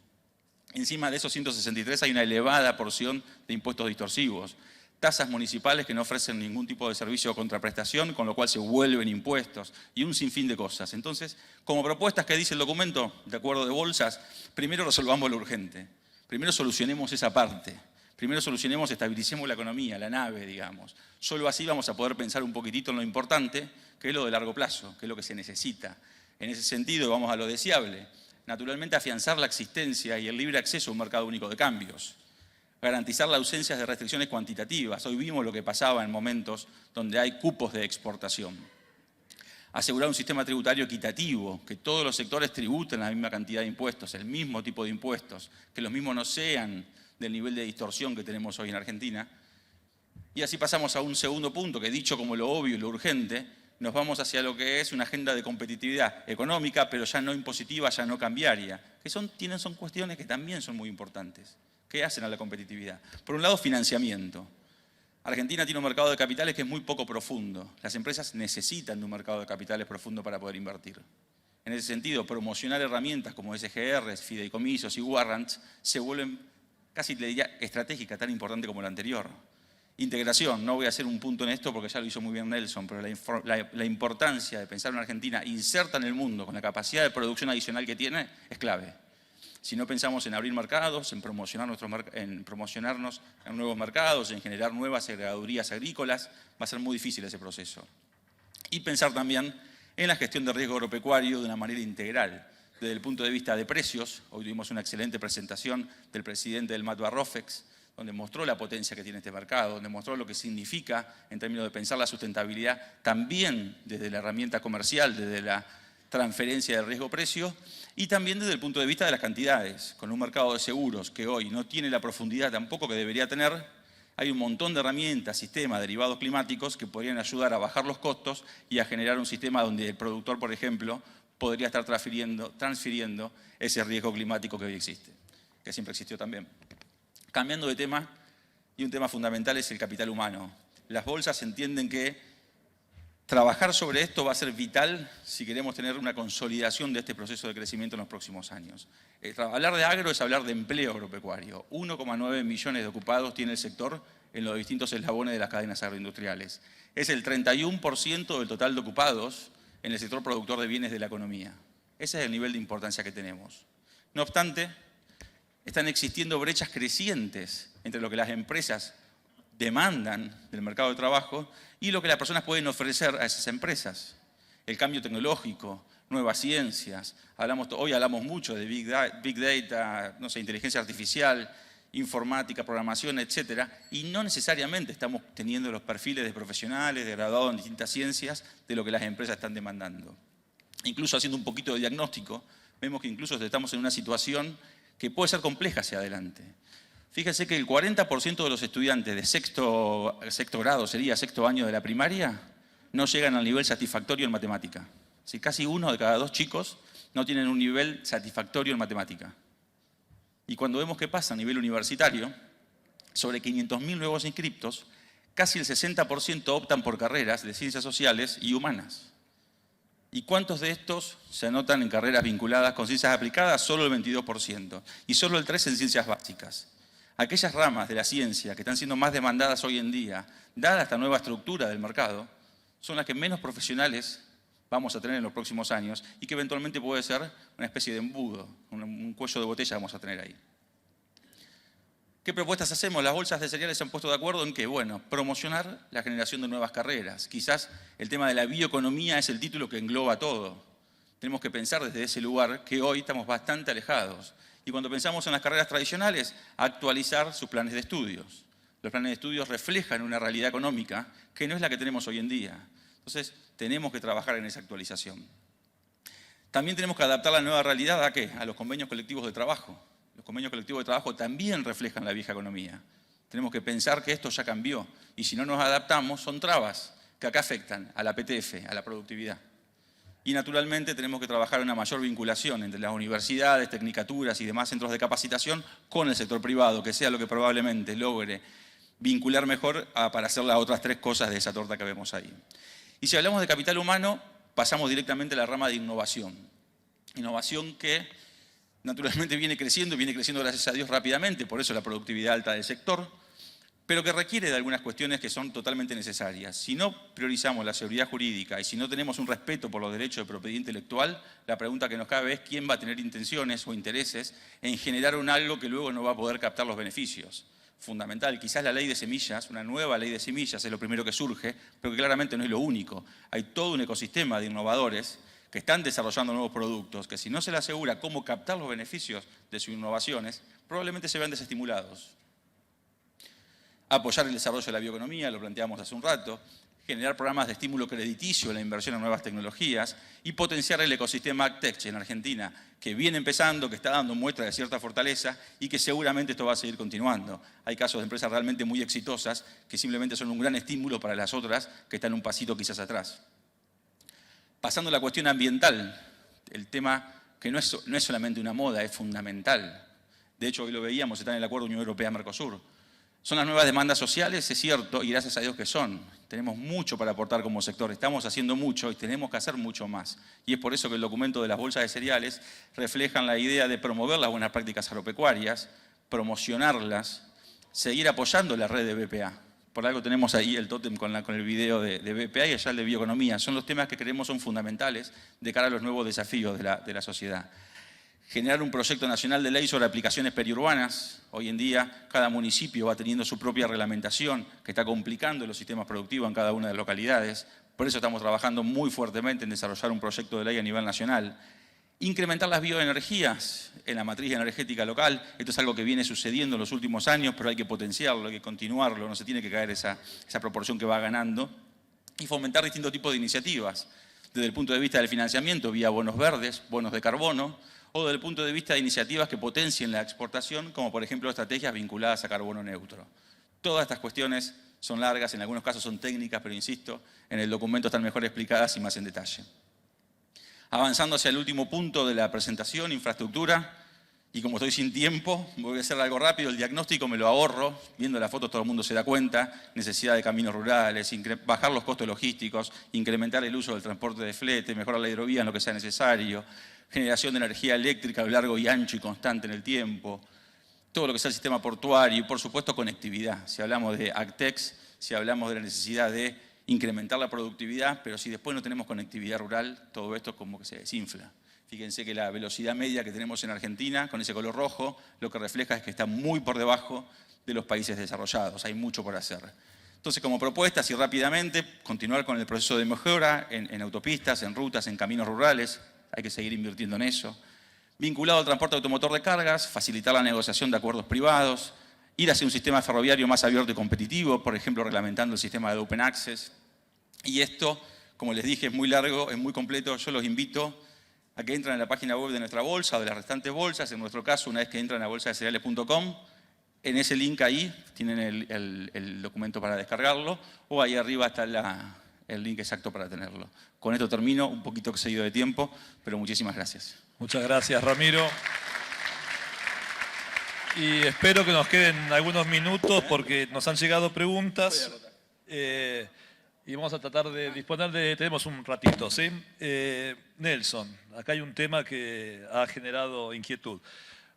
Encima de esos 163 hay una elevada porción de impuestos distorsivos, tasas municipales que no ofrecen ningún tipo de servicio o contraprestación, con lo cual se vuelven impuestos y un sinfín de cosas. Entonces, como propuestas que dice el documento, de acuerdo de bolsas, primero resolvamos lo urgente, primero solucionemos esa parte, primero solucionemos, estabilicemos la economía, la nave, digamos. Solo así vamos a poder pensar un poquitito en lo importante, que es lo de largo plazo, que es lo que se necesita. En ese sentido, vamos a lo deseable. Naturalmente, afianzar la existencia y el libre acceso a un mercado único de cambios. Garantizar la ausencia de restricciones cuantitativas. Hoy vimos lo que pasaba en momentos donde hay cupos de exportación. Asegurar un sistema tributario equitativo, que todos los sectores tributen la misma cantidad de impuestos, el mismo tipo de impuestos, que los mismos no sean del nivel de distorsión que tenemos hoy en Argentina. Y así pasamos a un segundo punto, que dicho como lo obvio y lo urgente, nos vamos hacia lo que es una agenda de competitividad económica, pero ya no impositiva, ya no cambiaria, que son cuestiones que también son muy importantes. ¿Qué hacen a la competitividad? Por un lado, financiamiento. Argentina tiene un mercado de capitales que es muy poco profundo. Las empresas necesitan de un mercado de capitales profundo para poder invertir. En ese sentido, promocionar herramientas como SGRs, fideicomisos y warrants se vuelven casi, le diría, estratégica, tan importante como la anterior. Integración, no voy a hacer un punto en esto porque ya lo hizo muy bien Nelson, pero la importancia de pensar en una Argentina inserta en el mundo con la capacidad de producción adicional que tiene es clave. Si no pensamos en abrir mercados, en promocionarnos en nuevos mercados, en generar nuevas agregadurías agrícolas, va a ser muy difícil ese proceso. Y pensar también en la gestión de riesgo agropecuario de una manera integral, desde el punto de vista de precios. Hoy tuvimos una excelente presentación del presidente del MATBA ROFEX, donde mostró la potencia que tiene este mercado, donde mostró lo que significa en términos de pensar la sustentabilidad, también desde la herramienta comercial, desde la transferencia de riesgo-precio, y también desde el punto de vista de las cantidades. Con un mercado de seguros que hoy no tiene la profundidad tampoco que debería tener, hay un montón de herramientas, sistemas, derivados climáticos que podrían ayudar a bajar los costos y a generar un sistema donde el productor, por ejemplo, podría estar transfiriendo ese riesgo climático que hoy existe, que siempre existió también. Cambiando de tema, y un tema fundamental es el capital humano. Las bolsas entienden que Trabajar sobre esto va a ser vital si queremos tener una consolidación de este proceso de crecimiento en los próximos años. Hablar de agro es hablar de empleo agropecuario. 1,9 millones de ocupados tiene el sector en los distintos eslabones de las cadenas agroindustriales. Es el 31% del total de ocupados en el sector productor de bienes de la economía. Ese es el nivel de importancia que tenemos. No obstante, están existiendo brechas crecientes entre lo que las empresas demandan del mercado de trabajo y lo que las personas pueden ofrecer a esas empresas. El cambio tecnológico, nuevas ciencias, hoy hablamos mucho de Big Data, no sé, inteligencia artificial, informática, programación, etcétera, y no necesariamente estamos teniendo los perfiles de profesionales, de graduados en distintas ciencias, de lo que las empresas están demandando. Incluso haciendo un poquito de diagnóstico, vemos que incluso estamos en una situación que puede ser compleja hacia adelante. Fíjense que el 40% de los estudiantes de sexto grado, sería sexto año de la primaria, no llegan al nivel satisfactorio en matemática. Si casi 1 de cada 2 chicos no tienen un nivel satisfactorio en matemática. Y cuando vemos qué pasa a nivel universitario, sobre 500.000 nuevos inscriptos, casi el 60% optan por carreras de ciencias sociales y humanas. ¿Y cuántos de estos se anotan en carreras vinculadas con ciencias aplicadas? Solo el 22%. Y solo el 3% en ciencias básicas. Aquellas ramas de la ciencia que están siendo más demandadas hoy en día, dada esta nueva estructura del mercado, son las que menos profesionales vamos a tener en los próximos años y que eventualmente puede ser una especie de embudo, un cuello de botella vamos a tener ahí. ¿Qué propuestas hacemos? Las bolsas de cereales se han puesto de acuerdo en que, bueno, promocionar la generación de nuevas carreras. Quizás el tema de la bioeconomía es el título que engloba todo. Tenemos que pensar desde ese lugar que hoy estamos bastante alejados. Y cuando pensamos en las carreras tradicionales, actualizar sus planes de estudios. Los planes de estudios reflejan una realidad económica que no es la que tenemos hoy en día. Entonces, tenemos que trabajar en esa actualización. También tenemos que adaptar la nueva realidad ¿a qué? A los convenios colectivos de trabajo. Los convenios colectivos de trabajo también reflejan la vieja economía. Tenemos que pensar que esto ya cambió. Y si no nos adaptamos, son trabas que acá afectan a la PTF, a la productividad. Y naturalmente tenemos que trabajar en una mayor vinculación entre las universidades, tecnicaturas y demás centros de capacitación con el sector privado, que sea lo que probablemente logre vincular mejor para hacer las otras 3 cosas de esa torta que vemos ahí. Y si hablamos de capital humano, pasamos directamente a la rama de innovación. Innovación que naturalmente viene creciendo gracias a Dios rápidamente, por eso la productividad alta del sector, pero que requiere de algunas cuestiones que son totalmente necesarias. Si no priorizamos la seguridad jurídica y si no tenemos un respeto por los derechos de propiedad intelectual, la pregunta que nos cabe es quién va a tener intenciones o intereses en generar algo que luego no va a poder captar los beneficios. Fundamental, quizás la ley de semillas, una nueva ley de semillas es lo primero que surge, pero que claramente no es lo único. Hay todo un ecosistema de innovadores que están desarrollando nuevos productos, que si no se le asegura cómo captar los beneficios de sus innovaciones, probablemente se vean desestimulados. Apoyar el desarrollo de la bioeconomía, lo planteamos hace un rato, generar programas de estímulo crediticio en la inversión en nuevas tecnologías y potenciar el ecosistema AgTech en Argentina, que viene empezando, que está dando muestra de cierta fortaleza y que seguramente esto va a seguir continuando. Hay casos de empresas realmente muy exitosas que simplemente son un gran estímulo para las otras que están un pasito quizás atrás. Pasando a la cuestión ambiental, el tema que no es solamente una moda, es fundamental. De hecho, hoy lo veíamos, está en el Acuerdo Unión Europea-Mercosur. Son las nuevas demandas sociales, es cierto, y gracias a Dios que son. Tenemos mucho para aportar como sector, estamos haciendo mucho y tenemos que hacer mucho más. Y es por eso que el documento de las bolsas de cereales reflejan la idea de promover las buenas prácticas agropecuarias, promocionarlas, seguir apoyando la red de BPA. Por algo tenemos ahí el tótem con el video de BPA y allá el de bioeconomía. Son los temas que creemos son fundamentales de cara a los nuevos desafíos de la sociedad. Generar un proyecto nacional de ley sobre aplicaciones periurbanas. Hoy en día cada municipio va teniendo su propia reglamentación que está complicando los sistemas productivos en cada una de las localidades. Por eso estamos trabajando muy fuertemente en desarrollar un proyecto de ley a nivel nacional. Incrementar las bioenergías en la matriz energética local. Esto es algo que viene sucediendo en los últimos años, pero hay que potenciarlo, hay que continuarlo, no se tiene que caer esa proporción que va ganando. Y fomentar distintos tipos de iniciativas. Desde el punto de vista del financiamiento, vía bonos verdes, bonos de carbono, o desde el punto de vista de iniciativas que potencien la exportación, como por ejemplo estrategias vinculadas a carbono neutro. Todas estas cuestiones son largas, en algunos casos son técnicas, pero insisto, en el documento están mejor explicadas y más en detalle. Avanzando hacia el último punto de la presentación, infraestructura. Y como estoy sin tiempo, voy a hacer algo rápido. El diagnóstico me lo ahorro. Viendo la foto todo el mundo se da cuenta. Necesidad de caminos rurales, bajar los costos logísticos, incrementar el uso del transporte de flete, mejorar la hidrovía en lo que sea necesario, generación de energía eléctrica a lo largo y ancho y constante en el tiempo, todo lo que sea el sistema portuario y, por supuesto, conectividad. Si hablamos de AgTex, si hablamos de la necesidad de incrementar la productividad, pero si después no tenemos conectividad rural, todo esto como que se desinfla. Fíjense que la velocidad media que tenemos en Argentina, con ese color rojo, lo que refleja es que está muy por debajo de los países desarrollados. Hay mucho por hacer. Entonces, como propuestas y rápidamente, continuar con el proceso de mejora en autopistas, en rutas, en caminos rurales. Hay que seguir invirtiendo en eso. Vinculado al transporte automotor de cargas, facilitar la negociación de acuerdos privados, ir hacia un sistema ferroviario más abierto y competitivo, por ejemplo, reglamentando el sistema de Open Access. Y esto, como les dije, es muy largo, es muy completo. Yo los invito a que entren a la página web de nuestra bolsa o de las restantes bolsas. En nuestro caso, una vez que entran a bolsadecereales.com, en ese link ahí tienen el documento para descargarlo, o ahí arriba está el link exacto para tenerlo. Con esto termino, un poquito excedido de tiempo, pero muchísimas gracias. Muchas gracias, Ramiro. Y espero que nos queden algunos minutos porque nos han llegado preguntas. Y vamos a tratar de disponer de... Tenemos un ratito, ¿sí? Nelson, acá hay un tema que ha generado inquietud.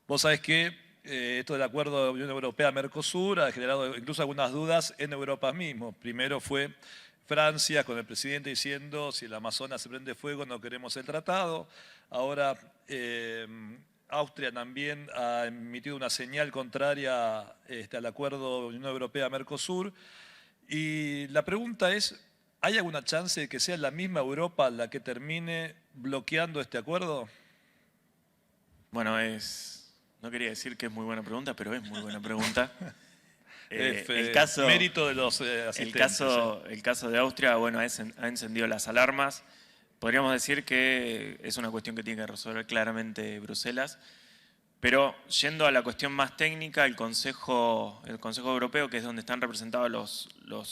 Vos sabés que esto del acuerdo de Unión Europea-Mercosur ha generado incluso algunas dudas en Europa mismo. Primero fue Francia con el presidente diciendo si el Amazonas se prende fuego no queremos el tratado. Ahora Austria también ha emitido una señal contraria al acuerdo de Unión Europea-Mercosur. Y la pregunta es, ¿hay alguna chance de que sea la misma Europa la que termine bloqueando este acuerdo? Bueno, no quería decir que es muy buena pregunta, pero es muy buena pregunta. Mérito de los asistentes. El caso de Austria, bueno, ha encendido las alarmas. Podríamos decir que es una cuestión que tiene que resolver claramente Bruselas. Pero yendo a la cuestión más técnica, el Consejo Europeo, que es donde están representados los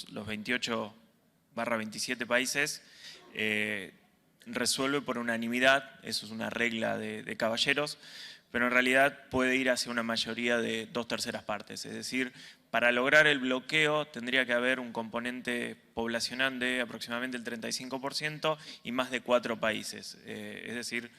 28/27 países, resuelve por unanimidad. Eso es una regla de caballeros, pero en realidad puede ir hacia una mayoría de 2/3 partes. Es decir, para lograr el bloqueo tendría que haber un componente poblacional de aproximadamente el 35% y más de 4 países. Es decir,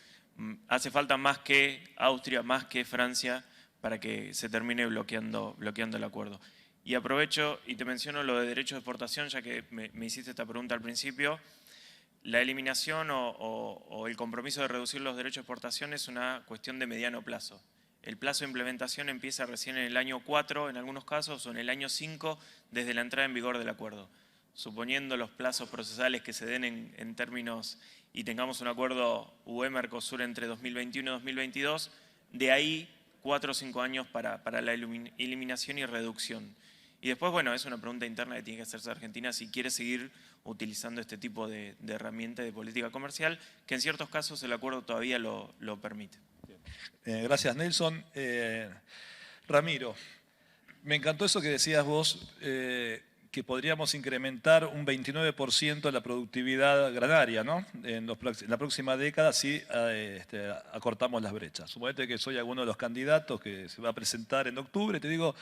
hace falta más que Austria, más que Francia, para que se termine bloqueando el acuerdo. Y aprovecho y te menciono lo de derecho de exportación, ya que me hiciste esta pregunta al principio. La eliminación o el compromiso de reducir los derechos de exportación es una cuestión de mediano plazo. El plazo de implementación empieza recién en el año 4, en algunos casos, o en el año 5, desde la entrada en vigor del acuerdo. Suponiendo los plazos procesales que se den en términos y tengamos un acuerdo UE-Mercosur entre 2021 y 2022, de ahí 4 o 5 años para la eliminación y reducción. Y después, bueno, es una pregunta interna que tiene que hacerse Argentina si quiere seguir utilizando este tipo de herramienta de política comercial, que en ciertos casos el acuerdo todavía lo permite. Gracias, Nelson. Ramiro, me encantó eso que decías vos, que podríamos incrementar un 29% la productividad granaria, ¿no? En la próxima década si acortamos las brechas. Suponete que soy alguno de los candidatos que se va a presentar en octubre, te digo...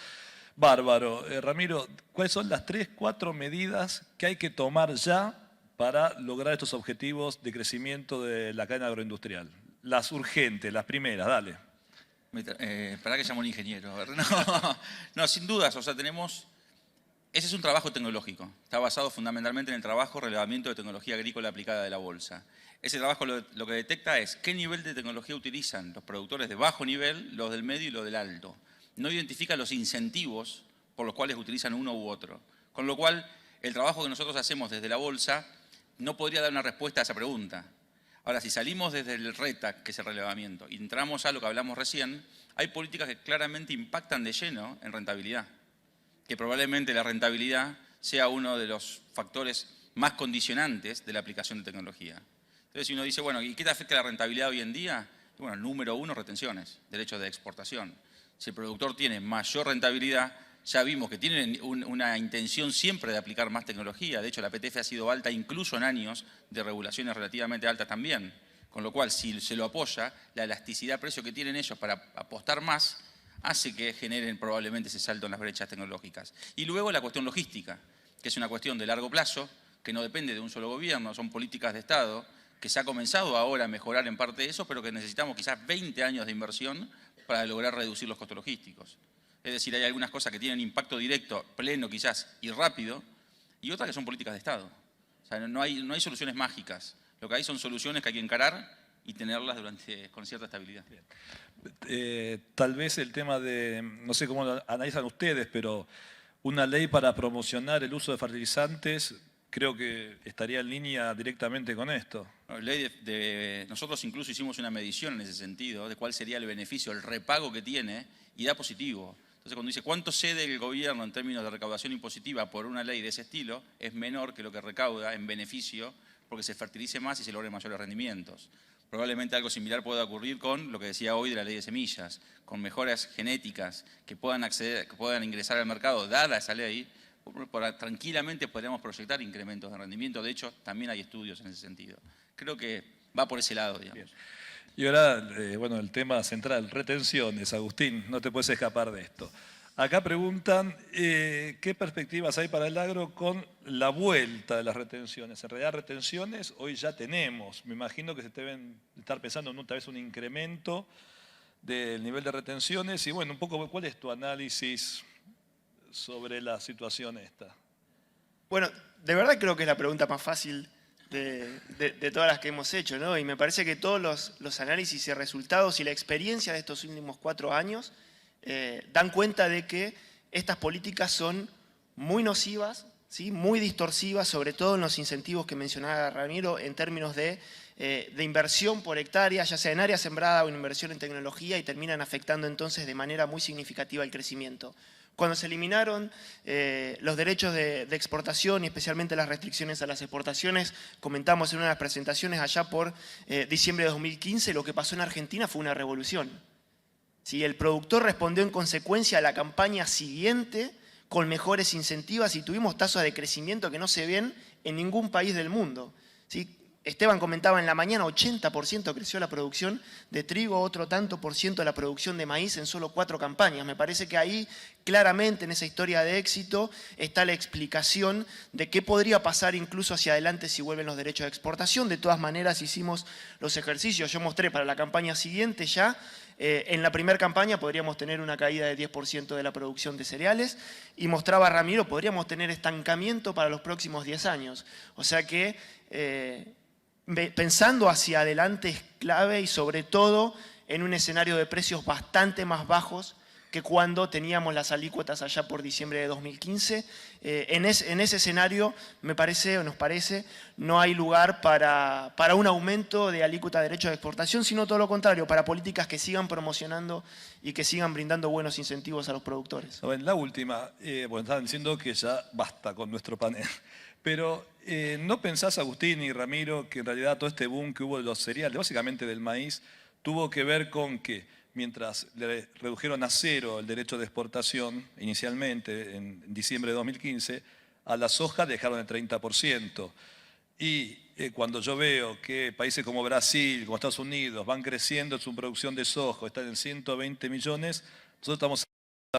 Bárbaro. Ramiro, ¿cuáles son las 3, 4 medidas que hay que tomar ya para lograr estos objetivos de crecimiento de la cadena agroindustrial? Las urgentes, las primeras, dale. Para que llamo un ingeniero. No, sin dudas, o sea, ese es un trabajo tecnológico. Está basado fundamentalmente en el trabajo relevamiento de tecnología agrícola aplicada de la bolsa. Ese trabajo lo que detecta es qué nivel de tecnología utilizan los productores de bajo nivel, los del medio y los del alto. No identifica los incentivos por los cuales utilizan uno u otro. Con lo cual, el trabajo que nosotros hacemos desde la bolsa no podría dar una respuesta a esa pregunta. Ahora, si salimos desde el RETAC, que es el relevamiento, y entramos a lo que hablamos recién, hay políticas que claramente impactan de lleno en rentabilidad. Que probablemente la rentabilidad sea uno de los factores más condicionantes de la aplicación de tecnología. Entonces, si uno dice, bueno, ¿y qué te afecta la rentabilidad hoy en día? Bueno, número 1, retenciones, derechos de exportación. Si el productor tiene mayor rentabilidad, ya vimos que tienen una intención siempre de aplicar más tecnología. De hecho, la PTF ha sido alta incluso en años de regulaciones relativamente altas también. Con lo cual, si se lo apoya, la elasticidad de precio que tienen ellos para apostar más hace que generen probablemente ese salto en las brechas tecnológicas. Y luego la cuestión logística, que es una cuestión de largo plazo, que no depende de un solo gobierno, son políticas de Estado, que se ha comenzado ahora a mejorar en parte de eso, pero que necesitamos quizás 20 años de inversión para lograr reducir los costos logísticos. Es decir, hay algunas cosas que tienen impacto directo, pleno quizás, y rápido, y otras que son políticas de Estado. O sea, no hay soluciones mágicas. Lo que hay son soluciones que hay que encarar y tenerlas con cierta estabilidad. Tal vez el tema de, no sé cómo lo analizan ustedes, pero una ley para promocionar el uso de fertilizantes creo que estaría en línea directamente con esto. Nosotros incluso hicimos una medición en ese sentido de cuál sería el beneficio, el repago que tiene, y da positivo. Entonces, cuando dice cuánto cede el gobierno en términos de recaudación impositiva por una ley de ese estilo, es menor que lo que recauda en beneficio porque se fertilice más y se logren mayores rendimientos. Probablemente algo similar pueda ocurrir con lo que decía hoy de la ley de semillas, con mejoras genéticas que puedan ingresar al mercado dada esa ley. Tranquilamente podríamos proyectar incrementos de rendimiento. De hecho, también hay estudios en ese sentido. Creo que va por ese lado, digamos. Bien. Y ahora, bueno, el tema central, retenciones. Agustín, no te puedes escapar de esto. Acá preguntan qué perspectivas hay para el agro con la vuelta de las retenciones. En realidad, retenciones hoy ya tenemos. Me imagino que se deben estar pensando en tal vez un incremento del nivel de retenciones. Y bueno, un poco, ¿cuál es tu análisis sobre la situación esta? Bueno, de verdad creo que es la pregunta más fácil de todas las que hemos hecho, ¿no? Y me parece que todos los análisis y resultados y la experiencia de estos últimos 4 años dan cuenta de que estas políticas son muy nocivas, ¿sí? Muy distorsivas, sobre todo en los incentivos que mencionaba Ramiro, en términos de inversión por hectárea, ya sea en área sembrada o en inversión en tecnología, y terminan afectando entonces de manera muy significativa el crecimiento. Cuando se eliminaron los derechos de exportación y especialmente las restricciones a las exportaciones, comentamos en una de las presentaciones allá por diciembre de 2015, lo que pasó en Argentina fue una revolución. ¿Sí? El productor respondió en consecuencia a la campaña siguiente con mejores incentivos y tuvimos tasas de crecimiento que no se ven en ningún país del mundo. ¿Sí? Esteban comentaba en la mañana, 80% creció la producción de trigo, otro tanto por ciento la producción de maíz en solo 4 campañas. Me parece que ahí, claramente en esa historia de éxito, está la explicación de qué podría pasar incluso hacia adelante si vuelven los derechos de exportación. De todas maneras, hicimos los ejercicios. Yo mostré para la campaña siguiente ya, en la primera campaña podríamos tener una caída de 10% de la producción de cereales y mostraba Ramiro, podríamos tener estancamiento para los próximos 10 años. O sea que pensando hacia adelante es clave y sobre todo en un escenario de precios bastante más bajos que cuando teníamos las alícuotas allá por diciembre de 2015. En ese escenario me parece, o nos parece, no hay lugar para un aumento de alícuota de derechos de exportación, sino todo lo contrario, para políticas que sigan promocionando y que sigan brindando buenos incentivos a los productores. En la última, bueno, estaban diciendo que ya basta con nuestro panel. Pero ¿no pensás, Agustín y Ramiro, que en realidad todo este boom que hubo de los cereales, básicamente del maíz, tuvo que ver con que mientras le redujeron a 0 el derecho de exportación inicialmente en diciembre de 2015, a la soja dejaron el 30%? Y cuando yo veo que países como Brasil, como Estados Unidos, van creciendo su producción de soja, están en 120 millones, nosotros estamos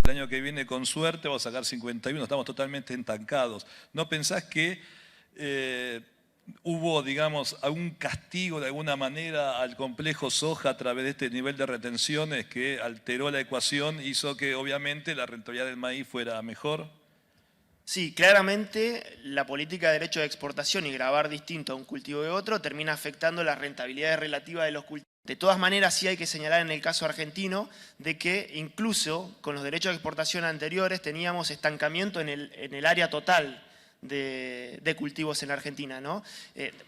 el año que viene con suerte vamos a sacar 51, estamos totalmente estancados. ¿No pensás que hubo, digamos, algún castigo de alguna manera al complejo soja a través de este nivel de retenciones que alteró la ecuación, hizo que obviamente la rentabilidad del maíz fuera mejor? Sí, claramente la política de derecho de exportación y gravar distinto a un cultivo de otro termina afectando la rentabilidad relativa de los cultivos. De todas maneras, sí hay que señalar en el caso argentino de que incluso con los derechos de exportación anteriores teníamos estancamiento en el área total de cultivos en Argentina, ¿no?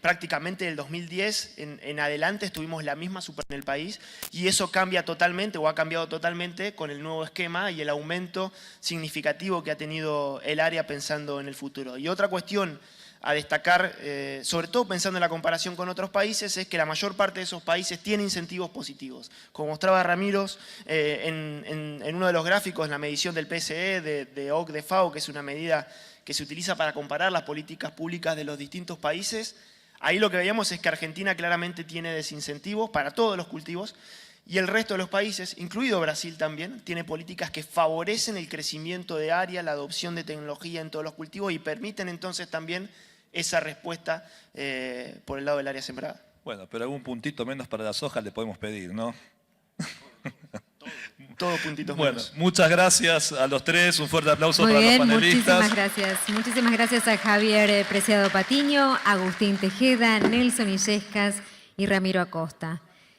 Prácticamente del 2010 en adelante estuvimos la misma superficie en el país y eso cambia totalmente o ha cambiado totalmente con el nuevo esquema y el aumento significativo que ha tenido el área pensando en el futuro. Y otra cuestión a destacar, sobre todo pensando en la comparación con otros países, es que la mayor parte de esos países tiene incentivos positivos. Como mostraba Ramiro en uno de los gráficos, en la medición del PSE, de OCDE de FAO, que es una medida que se utiliza para comparar las políticas públicas de los distintos países, Ahí lo que veíamos es que Argentina claramente tiene desincentivos para todos los cultivos y el resto de los países, incluido Brasil también, tiene políticas que favorecen el crecimiento de área, la adopción de tecnología en todos los cultivos y permiten entonces también esa respuesta por el lado del área sembrada. Bueno, pero algún puntito menos para la soja le podemos pedir, ¿no? Todos puntitos Bueno, menos. muchas gracias a los tres, un fuerte aplauso Muy para bien, los panelistas. muchísimas gracias. Muchísimas gracias a Javier Preciado Patiño, Agustín Tejeda, Nelson Illescas y Ramiro Acosta.